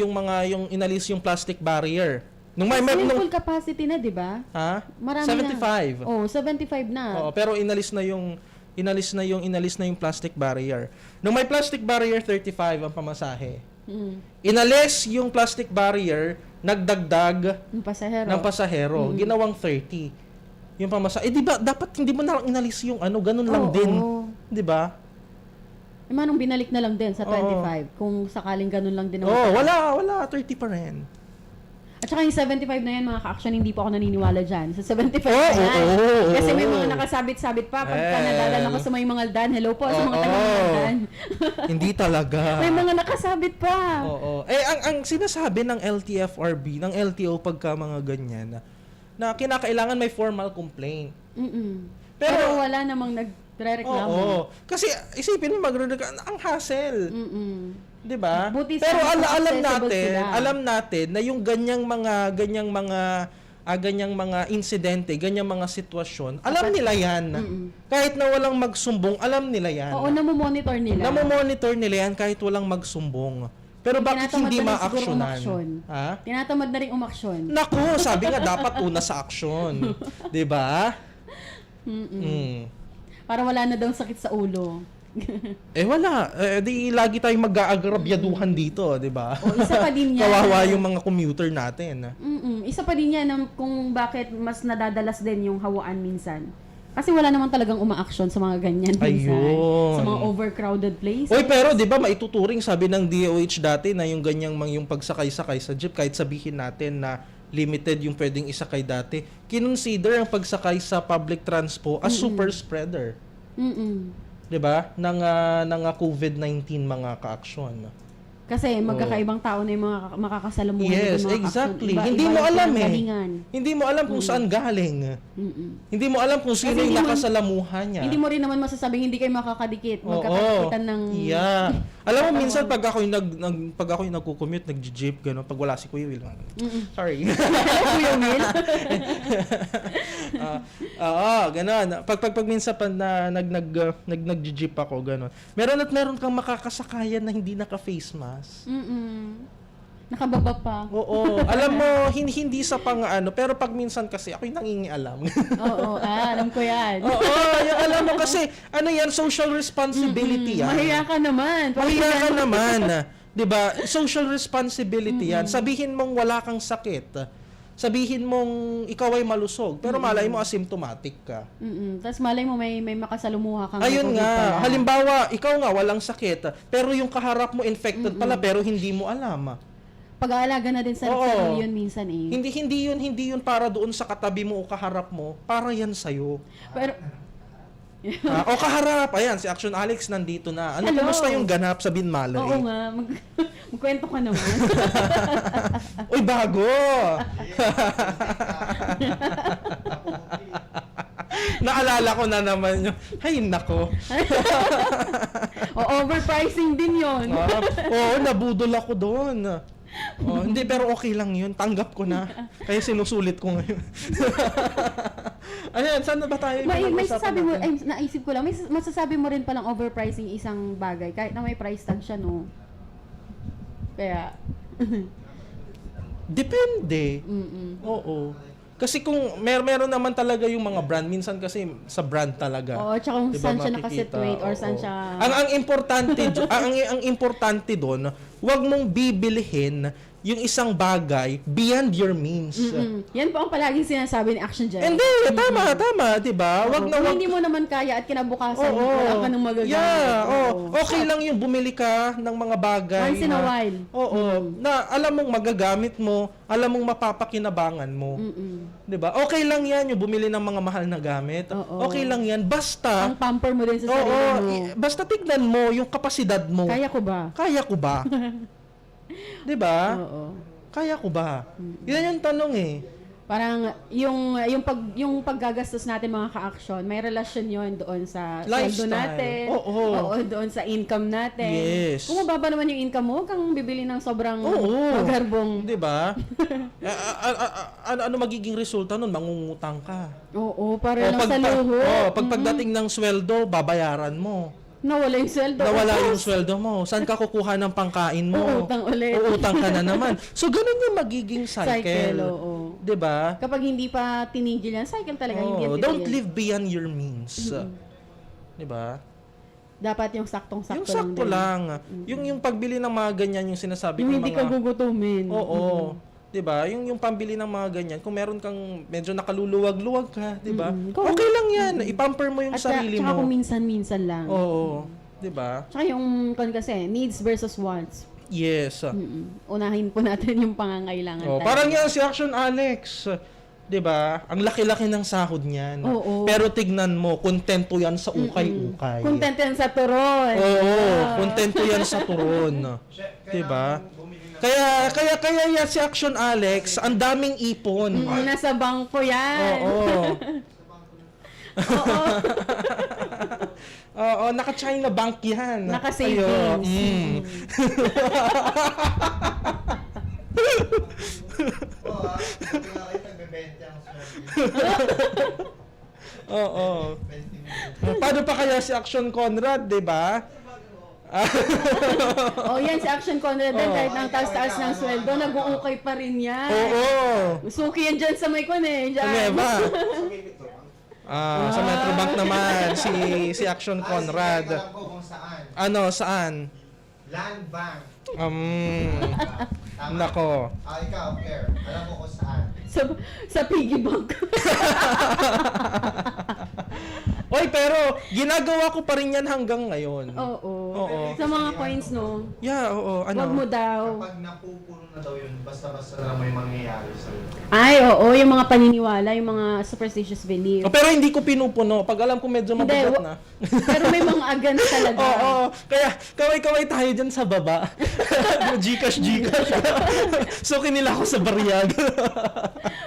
yung plastic barrier. Nung full capacity na, di ba? ha? Marami 75. na. Oh, 75 na. Oo, pero inalis na yung plastic barrier. Nung may plastic barrier, 35 ang pamasahe. Mm. Inalis yung plastic barrier, nagdagdag Yung pasahero. ng pasahero, ginawang 30. Yung pamasahe. Di ba dapat hindi mo na lang inalis yung ganun lang Oo. din. Di ba? Manong binalik na lang din sa Oo. 25 kung sakaling ganun lang din. ang Oh, mataas. wala 30 pa rin. At saka yung 75 na yan, mga ka-action, hindi po ako naniniwala dyan. Sa 75 Oo, na yan. oo, Kasi may oo. mga nakasabit-sabit pa. Pagka Well. nadalan ako sa may mga aldan, hello po sa mga Oo. taga-aldan. Hindi talaga. May mga nakasabit pa. Oo. Ang sinasabi ng LTFRB, ng LTO pagka mga ganyan, na kinakailangan may formal complaint. Mm-mm. Pero- Pero wala namang nagre-reklamo. Oo. Kasi isipin mo ang hassle. Mm-mm. 'Di ba? Buti Pero sana alam accessible sila. natin na yung ganyang mga insidente, ganyang mga sitwasyon, alam nila 'yan. Kahit na walang magsumbong, alam nila 'yan. Oo, namomonitor nila. Namomonitor nila 'yan kahit walang magsumbong. Pero bakit Tinatamad hindi na rin siguro ma-aksyonan? umaksyon. Ha? Tinatamad na rin umaksyon. Naku, sabi nga dapat una sa aksyon. 'Di ba? Mm. Para wala na daw sakit sa ulo. Wala. Di lagi tayong mag-aagrabyaduhan dito, 'di ba? O, isa pa din yan. Kawawa yung mga commuter natin. Isa pa din yan kung bakit mas nadadalas din yung hawaan minsan. Kasi wala naman talagang umaaksyon sa mga ganyan minsan. Ayun. Sa mga overcrowded places. Oy, pero 'di ba maituturing sabi ng DOH dati na yung ganyang yung pagsakay-sakay sa jeep, kahit sabihin natin na limited yung pwedeng isakay dati, kinonsider ang pagsakay sa public transpo as super spreader. Mm-mm. 'Di ba? Ng COVID-19 mga ka-aksyon. Kasi magkakaibang tao na yung mga makakasalamuhan. Yes, ng mga exactly. action. Hindi Iba mo yung alam pinanggalingan. Hindi mo alam kung saan galing. Mm-mm. Hindi mo alam kung sino Kasi yung hindi mo- nakasalamuhan niya. Hindi mo rin naman masasabing hindi kayo makakadikit. Oo. Magkakakitan ng... Yeah. Alam mo, minsan pag ako yung nagko-commute, nag-jeep, gano'n, pag wala si Kuya Will. Sorry. Hello, Kuya Will. Oo, gano'n. Pag minsan pa nag-jeep ako, gano'n. Meron kang makakasakayan na hindi naka-face mask. Nakababa pa. Oo. Alam mo, hindi sa pero pag minsan kasi ako yung nangingialam. Oo, alam ko yan. Oo, yung alam mo kasi, yan, social responsibility yan. Mahiya ka naman. Mahiya ka naman. 'Di ba? Social responsibility yan. Sabihin mong wala kang sakit. Sabihin mong ikaw ay malusog, pero malay mo asymptomatic ka. Tapos malay mo may makasalumuha kang Ayun COVID nga, pala. halimbawa, ikaw nga walang sakit, pero yung kaharap mo infected pala pero hindi mo alam. Pag-aalaga na din sa Oo. sarili yun minsan eh. Hindi yun para doon sa katabi mo o kaharap mo, para yan sa'yo. Pero, O kaharap, ayan, si Action Alex nandito na. Ano, Hello. kumusta yung ganap sa Binmalay? oo nga, magkwento ka naman. Uy, bago! Naalala ko na naman yun. Ay, nako. Overpricing din yun. Oo, nabudol ako doon. Hindi, pero okay lang yun. Tanggap ko na. Kaya sinusulit ko ngayon. Ayan, saan na ba tayo? May Pinag-usapan sasabi mo, natin? naisip ko lang, may masasabi mo rin palang overpricing isang bagay, kahit na may price tag siya, no? Kaya, Depende. Oo. Kasi kung meron naman talaga yung mga brand, minsan kasi sa brand talaga. oo, tsaka kung Diba, saan siya makikita? nakasituate or saan Oo. siya... Ang importante ang importante doon, wag mong bibilihin yung isang bagay beyond your means. Yan po ang palaging sinasabi ni Action Jen. Hindi, tama, 'di ba? Wag na Kung wag. hindi mo naman kaya at kinabukasan, Oo. wala ka nang magagamit. Yeah, Oo. okay lang yung bumili ka ng mga bagay. Once in a while. Oo, na alam mong magagamit mo, alam mong mapapakinabangan mo. 'Di ba? Okay lang 'yan yung bumili ng mga mahal na gamit. Oo. Okay lang 'yan basta Ang pamper mo din sa Oo, sarili mo. basta tignan mo yung kapasidad mo. Kaya ko ba? Kaya ko ba? 'Di ba? Oo. Kaya ko ba? Yan yung tanong eh. Parang yung paggagastos natin mga ka-action, may relasyon 'yon doon sa sweldo Lifestyle. natin. Oo. Doon sa income natin. Yes. Kung mababa naman yung income mo, huwag kang bibili ng sobrang Oo. magarbong. 'Di ba? Ano magiging resulta nun? Mangungutang ka. Oo, para lang sa luho. Pagdating ng sweldo, babayaran mo. Nawala yung sweldo. Nawala yung sweldo mo. Saan ka kukuha ng pangkain mo? Uutang ulit. Uutang ka na naman. So, ganun yung magiging cycle. oo. 'Di ba? Kapag hindi pa tinigil yan, cycle talaga, hindi yan Don't titigil. live beyond your means. 'Di ba? Dapat yung saktong-sakto Yung sakto lang. Yung pagbili ng mga ganyan, yung sinasabi Yung ko hindi ka gugutumin. Oo. 'Di ba? Yung pambili ng mga ganyan, kung meron kang medyo nakaluluwag-luwag ka, 'di ba? Okay lang 'yan. I-pamper mo yung sarili Tsaka mo. kung minsan-minsan lang. Oo. 'Di ba? Tsaka yung kasi, needs versus wants. Yes. Unahin po natin yung pangangailangan. Oh, tayo. parang yan si Action Alex. 'Di ba? Ang laki-laki ng sahod niyan. Oo. Pero tignan mo, kontento 'yan sa ukay-ukay. Content yan sa turon. Oo, kontento 'yan sa turon. 'Di ba? Kaya yan si Action Alex, ang daming ipon. Nasa bangko yan. Oo. Oo, naka-China bank yan. Naka-savings. Ayo, Oo. Paano pa kaya si Action Conrad, 'di ba? Yan si Action Conrad din, kahit ang taas-taas ng sweldo, nag-uukay pa rin yan. Oo. Suki yan dyan sa may kon eh. Sa Dyan. Nueva. Sa Metrobank naman, si Action Conrad. Alam ko kung saan. Ano, saan? Land Bank. Tama? Nako. Ikaw, Claire. Alam ko kung saan. Sa piggy bank. Oy, pero ginagawa ko pa rin yan hanggang ngayon. Oo. Oo. Sa mga coins, no? Yeah, oo. Ano? Wag mo daw. Kapag napupuno na daw yun, basta-basta na may mangyayari sa'yo. Ay, oo. Yung mga paniniwala, yung mga superstitious beliefs. Oh, pero hindi ko pinupuno. Pag alam ko medyo Hindi, mabigat na. Pero may mga against talaga. Oo. Kaya kaway-kaway tayo dyan sa baba. Gcash. So kinila ko sa bariyag.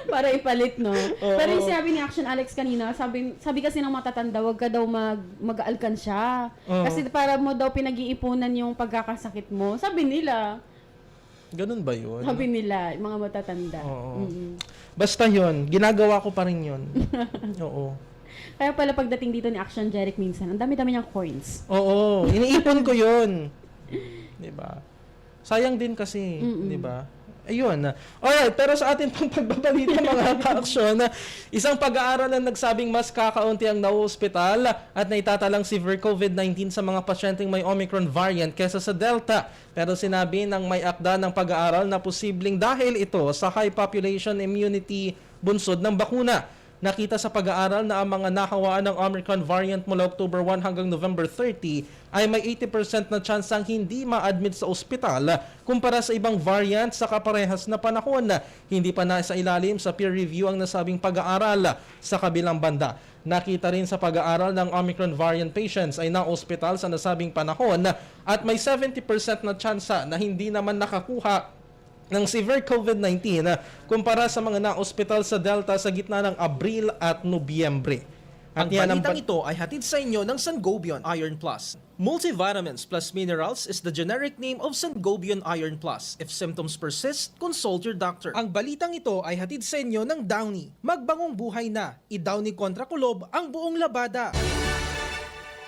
Para ipalit, no? Pero yung sinabi ni Action Alex kanina, sabi kasi ng matatanda, wag ka daw mag-alkansya. Kasi para mo daw pinag-iipunan yung pagkakasakit mo. Sabi nila. Ganun ba yun? Sabi nila, yung mga matatanda. Oo. Basta yun. Ginagawa ko pa rin yun. Oo. Kaya pala pagdating dito ni Action Jeric minsan, ang dami-dami niyang coins. Oo. Iniipon ko yun. Diba? Sayang din kasi. Diba? Ayun. Alright, pero sa atin pang pagbabalita mga ka-aksyon, isang pag-aaral na nagsabing mas kakaunti ang na-hospital at naitatalang severe COVID-19 sa mga pasyenteng may Omicron variant kesa sa Delta. Pero sinabi ng may akda ng pag-aaral na posibleng dahil ito sa high population immunity bunsod ng bakuna. Nakita sa pag-aaral na ang mga nakawaan ng Omicron variant mula October 1 hanggang November 30 ay may 80% na tsansang hindi ma-admit sa ospital kumpara sa ibang variant sa kaparehas na panahon. Hindi pa na sa ilalim sa peer review ang nasabing pag-aaral sa kabilang banda. Nakita rin sa pag-aaral ng Omicron variant patients ay na-ospital sa nasabing panahon at may 70% na tsansa na hindi naman nakakuha ng severe COVID-19 kumpara sa mga na-ospital sa Delta sa gitna ng Abril at Nobyembre. Ang balitang ito ay hatid sa inyo ng Sangobion Iron Plus. Multivitamins plus minerals is the generic name of Sangobion Iron Plus. If symptoms persist, consult your doctor. Ang balitang ito ay hatid sa inyo ng Downy. Magbangong buhay na. I-Downy kontra kulob ang buong labada.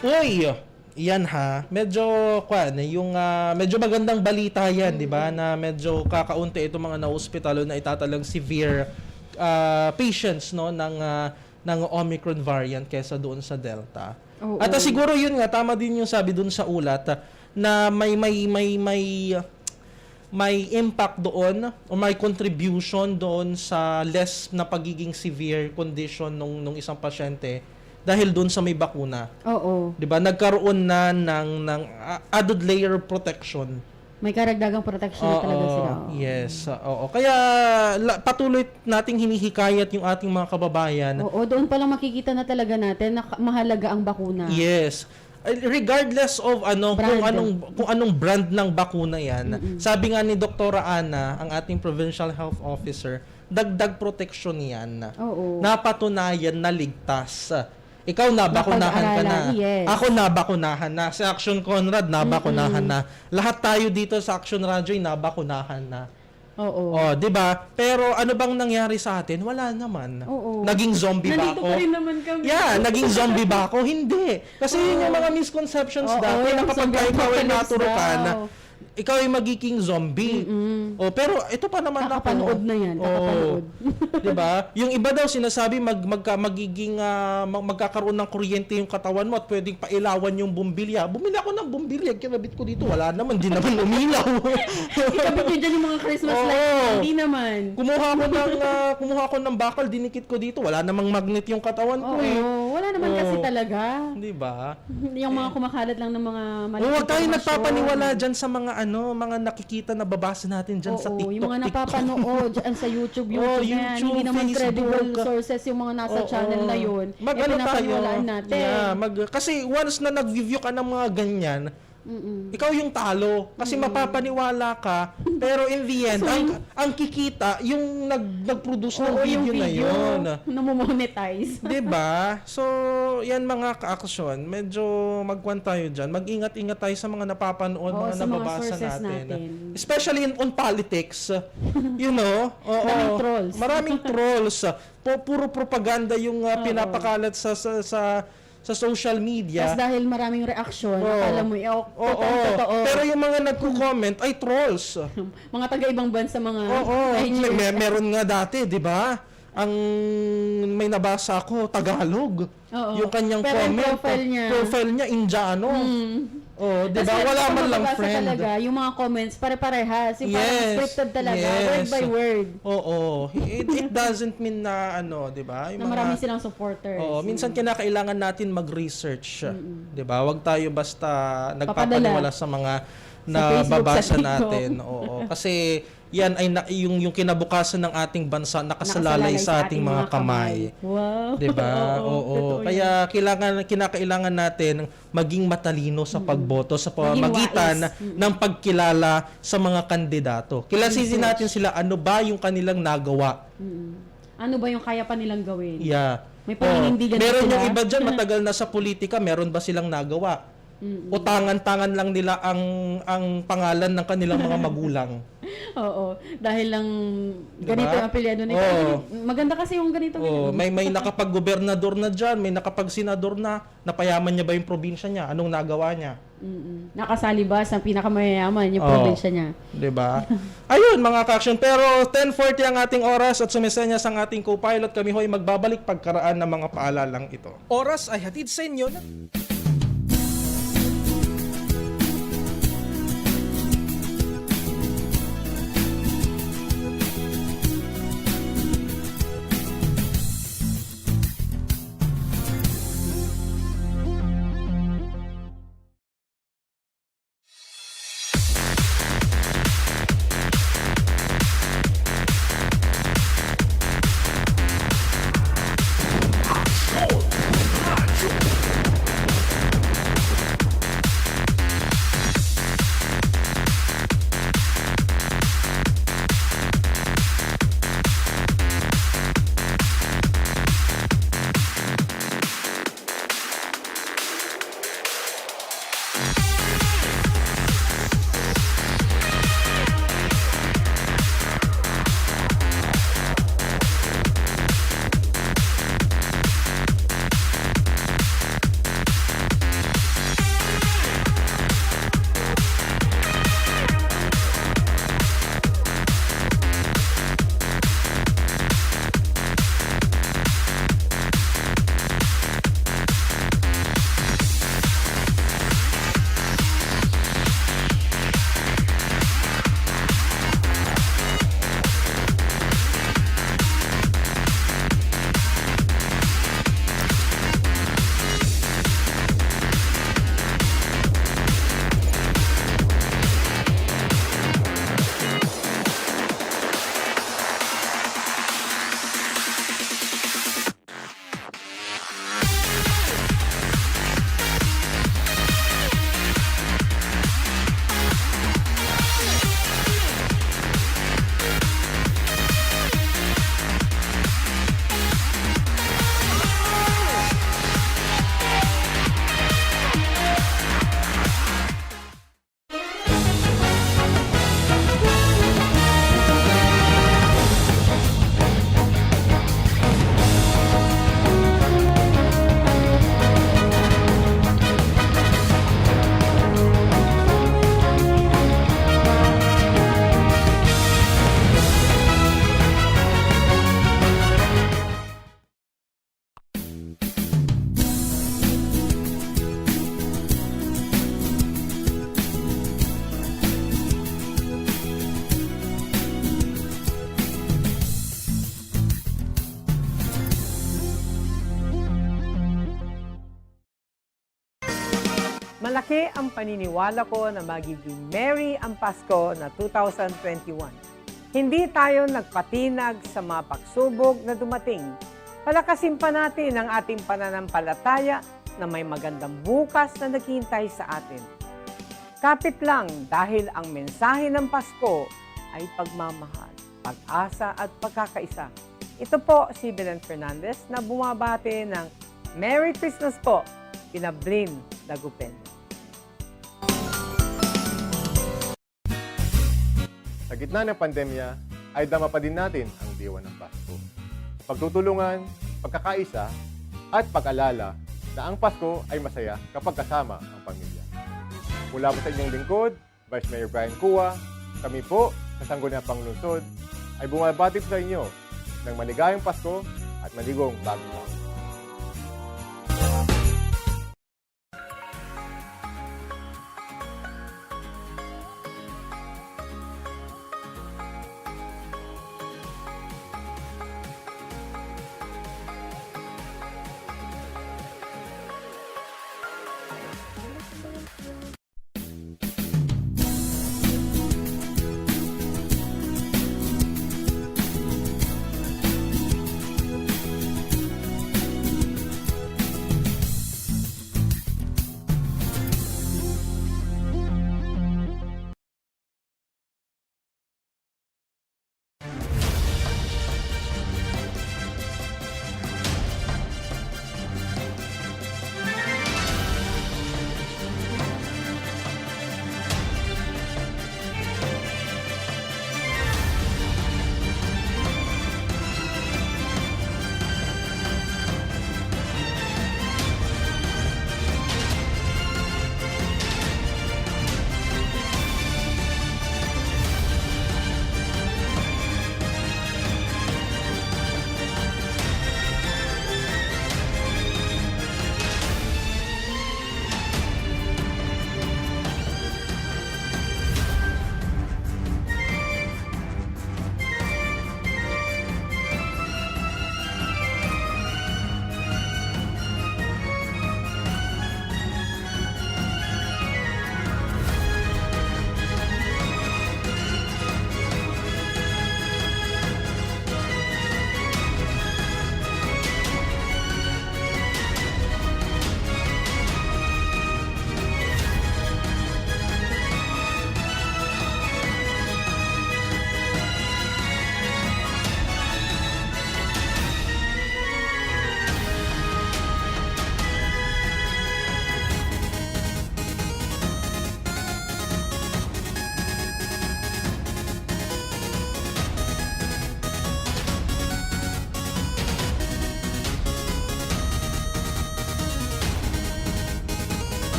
Uy! Yan ha, medyo medyo magandang balita yan, 'di ba? Na medyo kakaunti itong mga na-hospital na itatalang severe patients no ng Omicron variant kesa doon sa Delta. At siguro yun nga tama din yung sabi doon sa ulat na may impact doon o may contribution doon sa less na pagiging severe condition nung isang pasyente dahil doon sa may bakuna. Oo. 'Di ba? Nagkaroon na ng added layer of protection. May karagdagang protection na talaga sila. Yes. Oo. Kaya patuloy nating hinihikayat yung ating mga kababayan. Oo, doon pa lang makikita na talaga natin na mahalaga ang bakuna. Yes. regardless of kung Brand. anong brand ng bakuna yan, sabi nga ni Dr. Ana, ang ating provincial health officer, dagdag protection yan. Oo. Napatunayan na ligtas. Ikaw nabakunahan ka na. Napag-aralan, yes. Ako nabakunahan na. Sa Action Conrad nabakunahan na. Lahat tayo dito sa Action Radio ay nabakunahan na. Oo. Oh, 'di ba? Pero ano bang nangyari sa atin? Wala naman. Oo. Naging zombie ba Nandito ako? pa rin naman kami. Yeah, naging zombie ba ako? Hindi. Kasi yun yung mga misconceptions Oo, dati yung na kapag zombie ikaw ay apocalypse naturukan, daw. ikaw ay magiging zombie. Oh, pero ito pa naman ako. Kakapanood na yan, kakapanood. 'Di ba? Yung iba daw sinasabi magkakaroon ng kuryente yung katawan mo at pwedeng pailawan yung bumbilya. Bumili ako ng bumbilya, kinabit ko dito. Wala naman, di naman umilaw. Ikabit nyo dyan yung mga Christmas Oo. lights. Hindi naman. Kumuha ko ng bakal, dinikit ko dito. Wala namang magnet yung katawan ko eh. Oo, wala naman kasi talaga. Di ba? Yung mga kumakalat lang ng mga mali. Huwag tayo nagpapaniwala dyan sa mga mga nakikita na babasa natin dyan sa TikTok. Yung mga napapanood dyan sa YouTube na yan. YouTube, Hindi naman Facebook. credible sources yung mga nasa channel na yun. Mag-ano tayo? pinapaniwalaan natin. Yeah, kasi once na nag-view ka ng mga ganyan, ikaw yung talo kasi mapapaniwala ka pero in the end ang kikita yung nag-produce ng video na yun. Namomonetize. 'Di ba? So, yan mga ka-aksyon, medyo magkuhan tayo diyan. Mag-ingat-ingat tayo sa mga napapanood, mga sa mga nababasa sources natin. natin. Especially on politics. You know? Oo. Maraming trolls. Maraming trolls. Puro propaganda yung pinapakalat sa social media. Tapos dahil maraming reaksyon, Oo. akala mo, totoo. Pero yung mga nagko-comment ay trolls. Mga taga-ibang bansa, mga Oo. IG. Meron nga dati, 'di ba? Ang may nabasa ko Tagalog. Oo. Yung kanyang Pero yung comment, profile niya, Indiano. Oh, 'di ba? Tapos Wala kung man lang mababasa friend. Talaga, yung mga comments pare-parehas, yung parang scripted talaga, word by word. Oo. It doesn't mean na 'di ba? Na marami silang supporters. Oo, minsan kinakailangan natin mag-research, 'di ba? Huwag tayo basta Papadala. nagpapaniwala sa mga Facebook, nababasa sa TikTok. natin. Oo, kasi yan ay yung kinabukasan ng ating bansa nakasalalay sa ating mga kamay. Wow. 'Di ba? Oo. Totoo Kaya kinakailangan natin maging matalino sa pagboto sa pamamagitan wais. ng pagkilala sa mga kandidato. Kilasisin natin sila ano ba yung kanilang nagawa. Ano ba yung kaya pa nilang gawin? Yeah. May paninindigan na Meron sila. yung iba dyan, matagal na sa politika, meron ba silang nagawa? O tangan-tangan lang nila ang pangalan ng kanilang mga magulang. Oo. Dahil lang Diba? ganito ang apelyado nito. Oo. Maganda kasi yung ganito. Oh, may nakapag-gobernador na dyan, may nakapag-senador na, napayaman niya ba yung probinsya niya? Anong nagawa niya? Nakasali ba sa pinakamayayaman yung probinsya niya? 'Di ba? Ayun mga ka-action, pero 10:40 ang ating oras at sumisenyas ang ating co-pilot. Kami ho'y magbabalik pagkaraan ng mga paalalang ito. Oras ay hatid sa inyo ng Malaki ang paniniwala ko na magiging merry ang Pasko na 2021. Hindi tayo nagpatinag sa mga pagsubok na dumating. Palakasin pa natin ang ating pananampalataya na may magandang bukas na naghihintay sa atin. Kapit lang dahil ang mensahe ng Pasko ay pagmamahal, pag-asa at pagkakaisa. Ito po si Belen Fernandez na bumabati ng Merry Christmas po, Pinablin Dagupen. Sa gitna ng pandemya, ay dama pa din natin ang diwa ng Pasko. Pagtutulungan, pagkakaisa, at pag-alala na ang Pasko ay masaya kapag kasama ang pamilya. Mula po sa inyong lingkod, Vice Mayor Brian Cua, kami po sa Sangguniang Panglungsod ay bumabati po sa inyo ng maligayang Pasko at maligong bagong taon.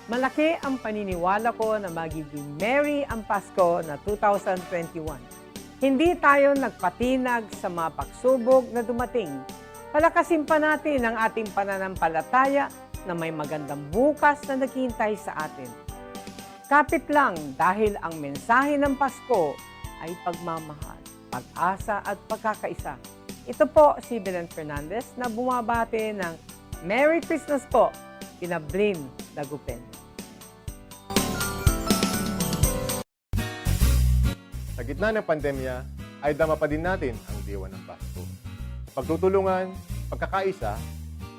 Malaki ang paniniwala ko na magiging merry ang Pasko na 2021. Hindi tayo nagpatinag sa mga pagsubok na dumating. Palakasin pa natin ang ating pananampalataya na may magandang bukas na naghihintay sa atin. Kapit lang dahil ang mensahe ng Pasko ay pagmamahal, pag-asa at pagkakaisa. Ito po si Belen Fernandez na bumabati ng Merry Christmas po, Pinablin Dagupen. Sa gitna ng pandemya, ay dama pa din natin ang diwa ng Pasko. Pagtutulungan, pagkakaisa,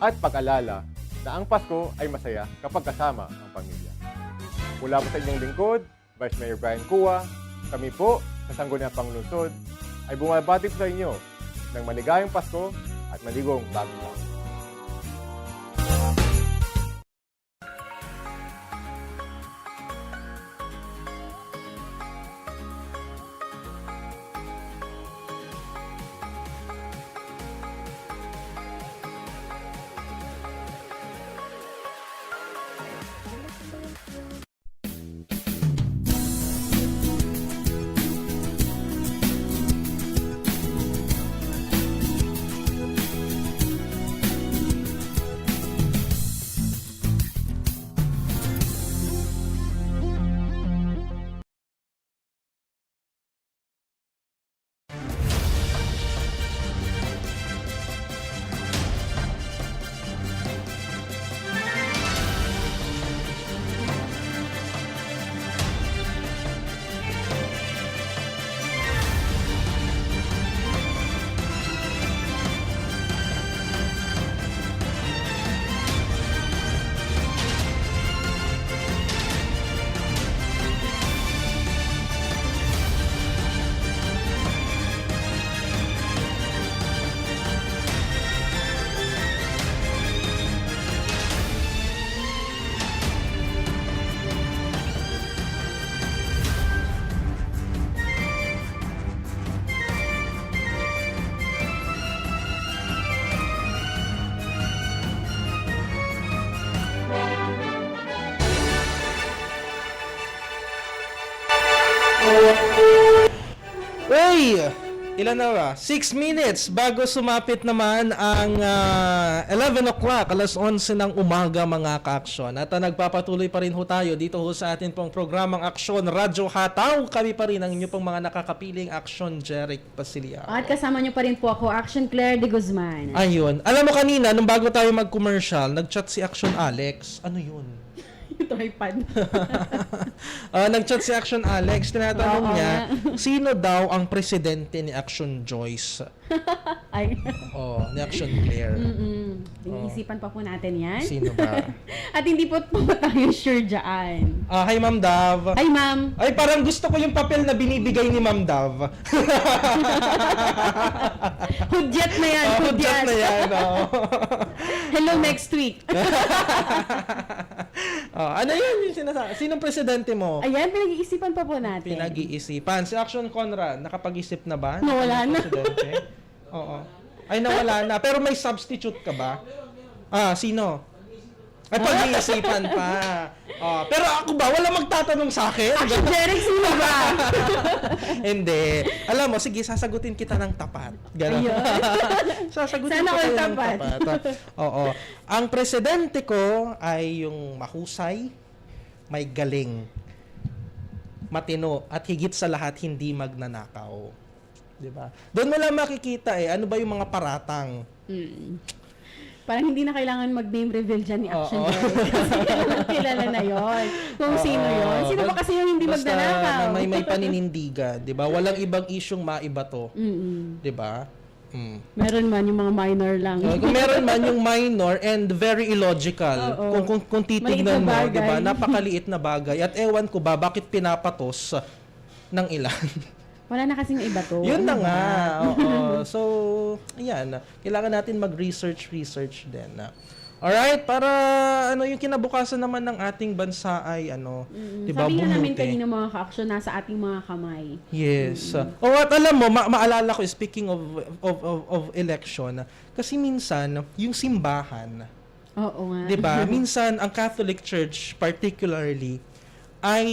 at pag-alala na ang Pasko ay masaya kapag kasama ang pamilya. Mula po sa inyong lingkod, Vice Mayor Brian Cua, kami po sa Sangguniang Panglungsod ay bumabati po sa inyo ng maligayang Pasko at maligong bagong taon. Uy! Ilan na ba? 6 minutes bago sumapit naman ang 11 o'clock, alas 11 ng umaga mga ka-aksyon. At nagpapatuloy pa rin ho tayo dito ho sa atin pong programang Aksyon Radyo Hataw. Kami pa rin ang inyo pong mga nakakapiling Aksyon Jeric Pasilia. At kasama niyo pa rin po ako, Action Claire de Guzman. Ayun. Alam mo kanina, nung bago tayo mag-commercial, nag-chat si Action Alex. Ano yun? Tripod. Nag-chat si Action Alex, tinatanong niya, sino daw ang presidente ni Action Joyce? Ay. Ni Action Claire. Iniisipan pa po natin yan. Sino ba? At hindi po tayo sure dyan. Hi, Ma'am Dav. Hi, ma'am. Ay, parang gusto ko yung papel na binibigay ni Ma'am Dav. Hudyat na yan. Hudyat na yan. Hello next week. Ano yun yung sinasabi? Sinong presidente mo? Ayan, pinag-iisipan pa po natin. Pinag-iisipan. Si Action Conrad, nakapag-isip na ba? Nawala na. Presidente? Oo. Ay, nawala na. Pero may substitute ka ba? Sino? Ay, pag-iisipan pa. Pero ako ba? Wala magtatanong sa akin? Action Jeric, sino ba? Hindi. Alam mo, sige, sasagutin kita ng tapat. Ganun. Sasagutin Sana kita all ng tapat. tapat. Oo. Ang presidente ko ay yung mahusay, may galing, matino, at higit sa lahat, hindi magnanakaw. Diba? Doon mo lang makikita ano ba yung mga paratang. Parang hindi na kailangan mag-name reveal dyan ni Action Jeric. Kasi kilala na yon. Kung sino yon. Sino ba kasi yung hindi basta magnanakaw? may paninindigan, 'di ba? Walang ibang isyung maiba to. 'Di ba? Meron man yung mga minor lang. Kung meron man yung minor and very illogical. Kung titignan mo, 'di ba? Napakaliit na bagay at ewan ko ba bakit pinapatos ng ilan. Wala na kasing iba to. Yun na nga. Oo. So, ayan. Kailangan natin mag-research din. Alright, para yung kinabukasan naman ng ating bansa ay diba, Sabi nga namin bumuti. kanina mga ka-action, nasa ating mga kamay. Yes. At alam mo, maalala ko, speaking of election, kasi minsan, yung simbahan, Oo nga. 'Di ba? Minsan ang Catholic Church particularly ay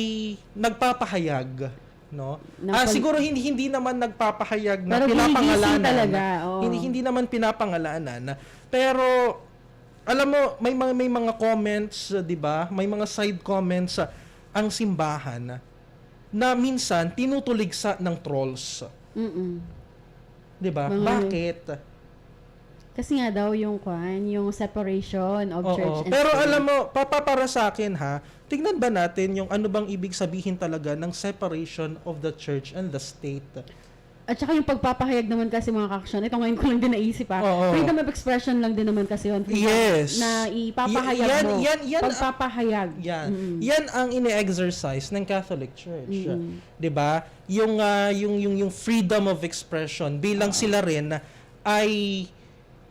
nagpapahayag, no? Siguro hindi naman nagpapahayag na Pero pinapangalanan. ginigising talaga, oo. Hindi naman pinapangalanan. Pero alam mo, may mga comments, 'di ba? May mga side comments ang simbahan na minsan tinutuligsa ng trolls. 'Di ba? Bakit? Kasi nga daw yung separation of church and Pero state. alam mo, para sa akin ha, tignan ba natin yung ano bang ibig sabihin talaga ng separation of the church and the state? At saka yung pagpapahayag naman kasi mga ka-action, ito ngayon ko lang din naisip freedom of expression lang din naman kasi yun. Yes. Na ipapahayag mo. Pagpapahayag. Yan ang ine-exercise ng Catholic Church. 'Di ba? Yung freedom of expression bilang sila rin ay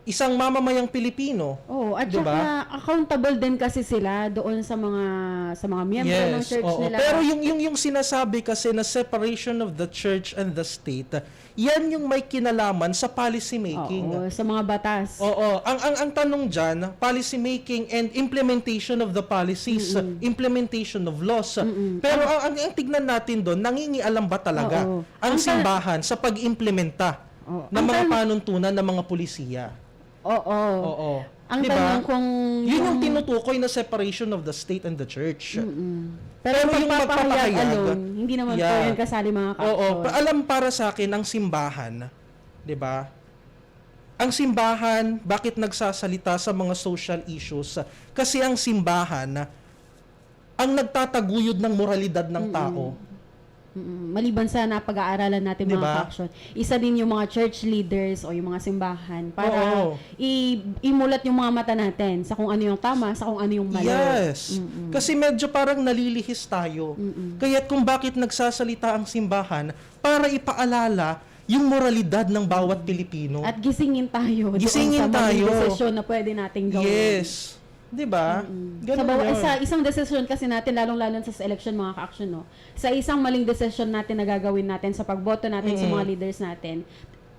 isang mamamayang Pilipino. At diba? saka accountable din kasi sila doon sa mga miyembro ng church nila. Pero yung sinasabi kasi na separation of the church and the state, yan yung may kinalaman sa policy making. Sa mga batas. Ang tanong diyan, policy making and implementation of the policies, implementation of laws. Pero ang tignan natin doon, nangingialam ba talaga ang simbahan sa pag-implementa ng mga panuntunan ng mga pulisiya? Ang diba? tanong kung yun yung tinutukoy na separation of the state and the church. Pero yung magpapahayag magpapahayag, alone, hindi naman po yun kasali mga ka-action. Alam para sa akin ang simbahan, 'di ba? Ang simbahan, bakit nagsasalita sa mga social issues? Kasi ang simbahan ang nagtataguyod ng moralidad ng tao. Maliban sa napag-aaralan natin mga ka-action, isa din yung mga church leaders o yung mga simbahan para imulat yung mga mata natin sa kung ano yung tama, sa kung ano yung mali. Yes. Kasi medyo parang nalilihis tayo. Kaya't kung bakit nagsasalita ang simbahan para ipaalala yung moralidad ng bawat Pilipino. At gisingin tayo Gisingin doon sa tayo. mga desisyon na pwede nating gawin. Yes. 'Di ba? Sa isang desisyon kasi natin, lalong-lalo sa election mga ka-action, no? Sa isang maling desisyon natin na gagawin natin sa pagboto natin sa mga leaders natin,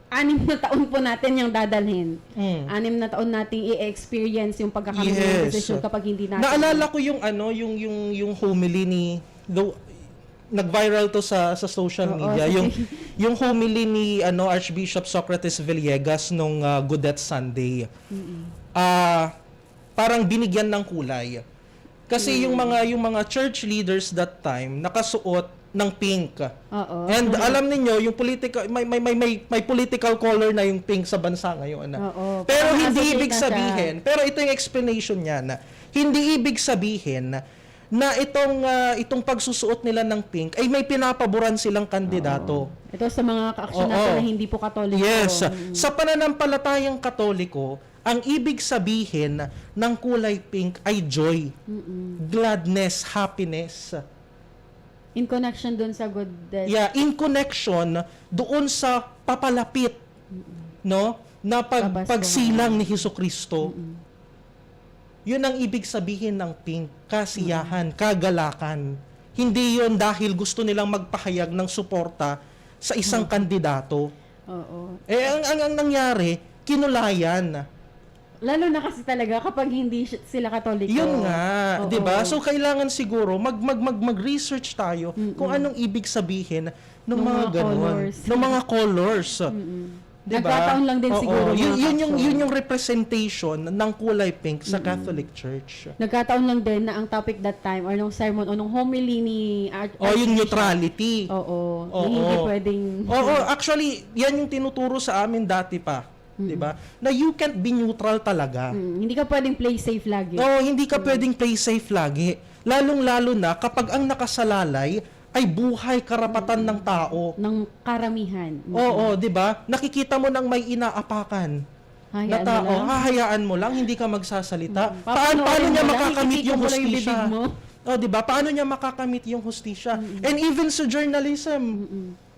6 na taon po natin yung dadalhin. 6 na taon nating i-experience yung pagkakamali ng desisyon kapag hindi natin. Naalala ko yung yung homily ni nag-viral to sa social media, yung homily ni Archbishop Socrates Villegas nung Godet Sunday. Parang binigyan ng kulay. Kasi yung mga church leaders that time nakasuot ng pink. And alam niyo yung political may political color na yung pink sa bansa ngayon. Pero hindi ibig sabihin, pero ito yung explanation niya na hindi ibig sabihin na itong pagsusuot nila ng pink ay may pinapaboran silang kandidato. Ito sa mga ka-action natin na hindi po Katoliko. Yes. Sa pananampalatayang Katoliko, ang ibig sabihin ng kulay pink ay joy, gladness, happiness. In connection doon sa goodness. Yeah, in connection doon sa papalapit, no? Na pagsilang ni Hesukristo. Yun ang ibig sabihin ng pink, kasiyahan, kagalakan. Hindi yun dahil gusto nilang magpahayag ng suporta sa isang kandidato. Ang nangyari, kinulayan. Lalo na kasi talaga kapag hindi sila Katoliko. Yun nga, 'di ba? So kailangan siguro mag-research tayo kung anong ibig sabihin ng mga ganun, ng mga colors. 'Di ba? Nagkataon lang din siguro. Yun yung representation ng kulay pink sa Catholic Church. Nagkataon lang din na ang topic that time or nung sermon o nung homily ni yung neutrality. Hindi pwedeng. Actually, yan yung tinuturo sa amin dati pa. 'Di ba? Na you can't be neutral talaga. Hindi ka pwedeng play safe lagi. Hindi ka pwedeng play safe lagi. Lalong-lalo na kapag ang nakasalalay ay buhay karapatan ng tao. Ng karamihan. 'di ba? Nakikita mo nang may inaapakan na tao, hahayaan mo lang, hindi ka magsasalita. Paano niya makakamit yung hustisya? 'Di ba? Paano niya makakamit yung hustisya? And even sa journalism,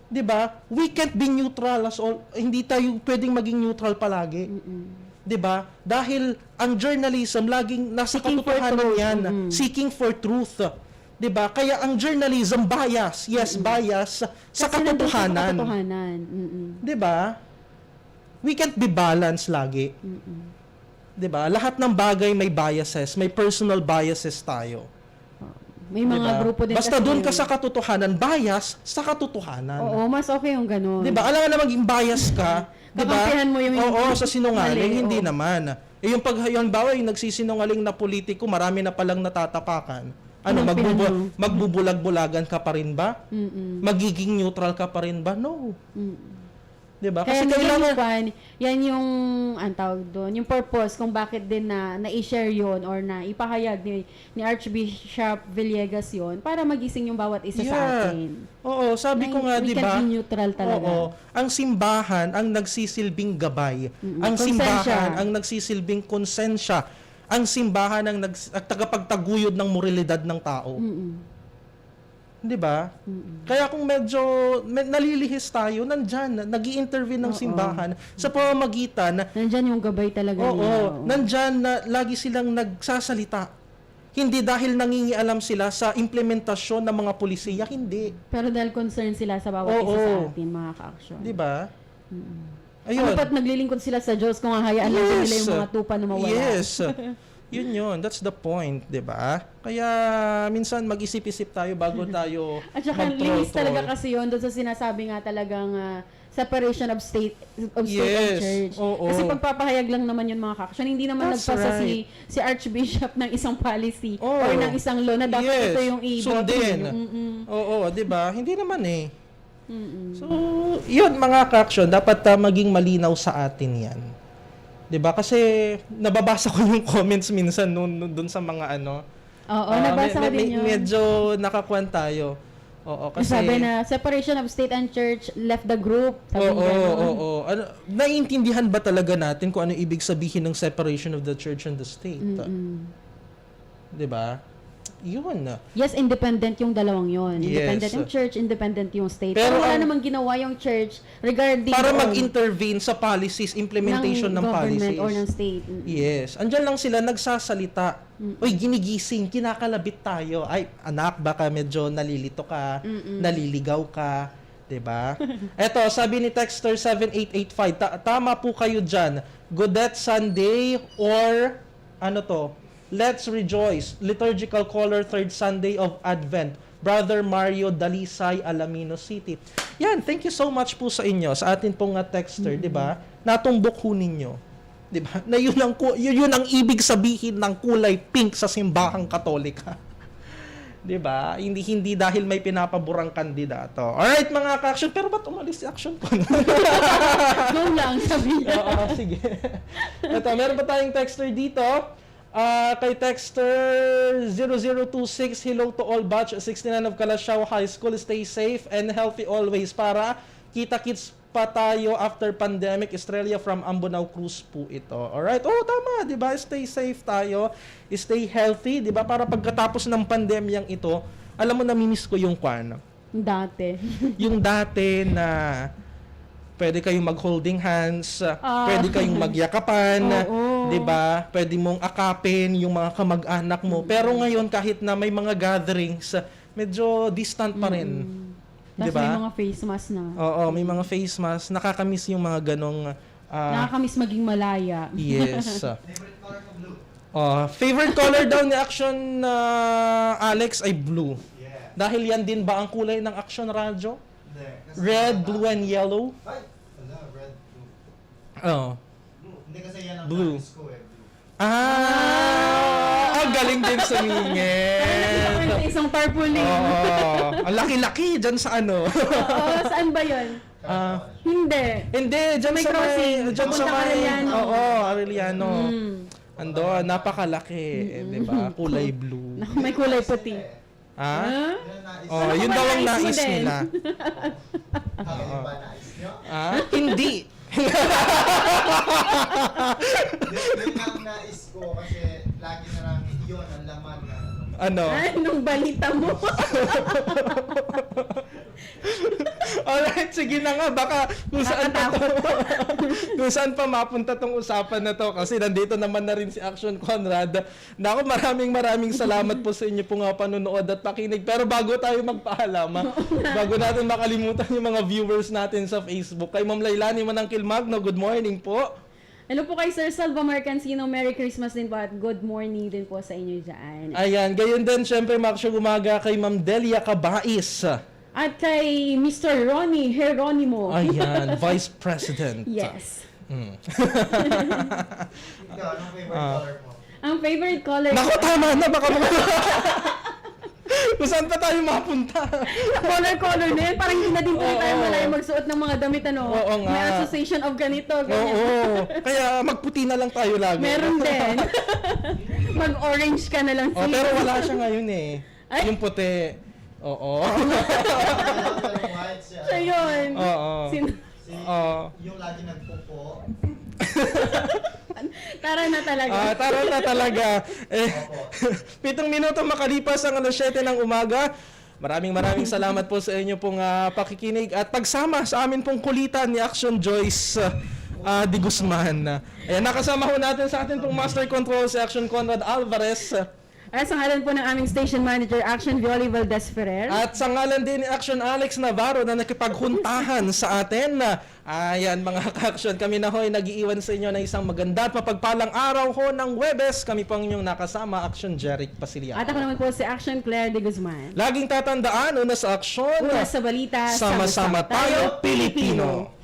'di ba? We can't be neutral as all. Hindi tayo pwedeng maging neutral palagi. 'Di ba? Dahil ang journalism laging nasa katotohanan yan, seeking for truth. 'Di ba? Kaya ang journalism bias, bias sa katotohanan. 'Di ba? We can't be balanced lagi. 'Di ba? Lahat ng bagay may biases, may personal biases tayo. May mga Diba? grupo din Basta kasi doon ka yung- sa katotohanan, bias sa katotohanan. Oo, mas okay yung ganun. 'Di ba? Alam nga na maging bias ka, 'di ba? Kakampihan mo yung Oo, sa sinungaling, mali, hindi oo. naman. Eh yung halimbawa, yung nagsisinungaling na politiko, marami na palang natatapakan. Ano, Kampihan mo. magbubulag-bulagan ka pa rin ba? Magiging neutral ka pa rin ba? No. 'Di ba? Kaya Kasi kailangan yan yung ang tawag doon, yung purpose kung bakit din na-i-share yon or na ipahayag ni Archbishop Villegas yon para magising yung bawat isa sa atin. Oo, sabi ko nga, We 'di can ba? be neutral talaga. Oo, ang simbahan ang nagsisilbing gabay. Ang Konsensya. simbahan ang nagsisilbing konsensya. Ang simbahan ang tagapagtaguyod ng moralidad ng tao. 'Di ba? Kaya kung medyo nalilihis tayo, nandyan, nag-i-intervene ng simbahan sa pamamagitan. Nandyan yung gabay talaga nila. Oo, nandyan na lagi silang nagsasalita. Hindi dahil nangingialam sila sa implementasyon ng mga pulisiya, hindi. Pero dahil concerned sila sa bawat isa sa atin, mga ka-action. 'Di ba? Ayun. Dapat naglilingkod sila sa Diyos kung hahayaan lang nila yung mga tupa na mawala. Yes. Yun. That's the point, 'di ba? Kaya minsan mag-isip-isip tayo bago tayo At saka linis talaga mag-troll. kasi yun doon sa sinasabi nga talagang separation of state and Yes, church. oo. Kasi pagpapahayag lang naman yun mga ka-action. Hindi naman That's nagpasa right. si Archbishop ng isang policy Oo. or ng isang law na dapat Yes, ito yung i-boto. sundin. Oo, 'di ba? Hindi naman eh. So, yun mga ka-action, dapat maging malinaw sa atin 'yan. 'Di ba? Kasi nababasa ko yung comments minsan doon sa mga ano. Oo, nabasa ko din yun. Medyo nakakuan tayo. Oo, kasi Sabi na, separation of state and church left the group. Sabi Oo, ganun. oo. Ano, naiintindihan ba talaga natin kung ano ibig sabihin ng separation of the church and the state? 'Di ba? Yun. Yes, independent yung dalawang yon. Independent Yes. yung church, independent yung state. Pero Pero wala ang- namang ginawa yung church regarding Para doon mag-intervene sa policies, implementation ng government policies. or ng state. Yes. Andyan lang sila nagsasalita. Uy, ginigising, kinakalabit tayo. Ay, anak, baka medyo nalilito ka, naliligaw ka. 'Di ba? Eto, sabi ni Texter 7885, tama po kayo dyan. Godet Sunday or ano to? Let's Rejoice. Liturgical Color, third Sunday of Advent. Brother Mario Dalisay, Alamino City. Yan, thank you so much po sa inyo, sa atin pong texter, 'di ba? Natumbok ho ninyo. 'Di ba? Na yun ang ibig sabihin ng kulay pink sa simbahang Katolika. 'Di ba? Hindi dahil may pinapaborang kandidato. Alright mga ka-action, pero ba't umalis si action ko? Go lang, sabi niya. Oo, sige. Ito, meron pa tayong texter dito. Kay texter 0026, hello to all batch 69 of Calasiao High School. Stay safe and healthy always para kita-kits pa tayo after pandemic. Estrella from Ambonao Cruz po ito. Alright? Oh, tama, di ba? Stay safe tayo. Stay healthy, di ba? Para pagkatapos ng pandemyang ito, alam mo, namimiss ko yung Dati. yung dati na pwede kayong mag-holding hands, pwede kayong magyakapan, Oo. 'di ba? Pwede mong akapin yung mga kamag-anak mo. Pero ngayon kahit na may mga gatherings, medyo distant pa rin. 'Di Tapos may ba? mga face mask na. Oo, may mga face mask. Nakakamiss yung mga ganong Nakakamiss maging malaya. yes. Favorite color ko blue. Favorite color daw ni Action Alex ay blue. Yeah. Dahil yan din ba ang kulay ng Action Radio? Hindi. Kasi Red, blue, and yellow? Ay! Wala, red, blue. Oh. Blue. Hindi kasi yan ang Blue. practice ko eh. Blue. Ang galing din Parang sumingit. sa isang tarpaulin. Oo. Ang laki-laki dyan sa ano. Oo, saan ba yun? Hindi. Hindi, dyan May sa may... crossing. Dyan sa Papunta may... Arellano. Oo, Arellano. Ando, napakalaki. Di ba? Kulay blue. May kulay puti. Ha? Huh? Yun ang nais. Oh, yun daw ang nais mo nais din? nila. Bakit yung ba nais nyo? Ah? Hindi. Yun ang nais ko kasi lagi na lang yun ang laman na Ano? Ay, nung balita mo. Alright, sige na nga. Baka kung saan pa kung saan pa mapunta tong usapan na to. Kasi nandito naman na rin si Action Conrad. Naku, maraming salamat po sa inyo po nga panonood at pakinig. Pero bago tayo magpaalam, bago natin makalimutan yung mga viewers natin sa Facebook. Kay Ma'am Lailani Manangkil Magno, good morning po. Hello po kay Sir Salva Marcancino. Merry Christmas din po at good morning din po sa inyo dyan. Ayan, gayon din, syempre, Maksyon umaga kay Ma'am Delia Cabais. At kay Mr. Ronnie Geronimo. Ayan, Vice President. Yes. Ikaw, anong favorite color mo? Ang favorite color... Naku, tama na, baka kung saan pa tayo mapunta? color na yun. Parang hindi na din po tayo malaya magsuot ng mga damit, ano? Oo nga. May association of ganito, ganyan. Oo, kaya magputi na lang tayo lagi. Meron din. Mag-orange ka na lang. Oh, pero wala siya ngayon eh. Ay? Yung puti. Oo. Color white siya. Siya yun. Oo. Si, Oo. yung lagi nagpupo. Tara na talaga. Tara na talaga. 7 minuto makalipas ang 7 ng umaga. Maraming salamat po sa inyo pong pakikinig at pagsama sa amin pong kulitan ni Action Joyce de Guzman. Ayan, nakasama ho natin sa atin pong Master Control si Action Conrad Alvarez. At sa ngalan po ng aming station manager, Action Violi Valdez Ferrer. At sa ngalan din ni Action Alex Navarro na nakipaghuntahan sa atin. Ayan mga ka-action, kami na ho'y nag-iiwan sa inyo ng isang maganda at mapagpalang araw ho ng Huwebes. Kami pang inyong nakasama, Action Jeric Pasiliano. At ako naman po si Action Claire de Guzman. Laging tatandaan, una sa aksyon, Una sa balita, sama-sama tayo, Pilipino.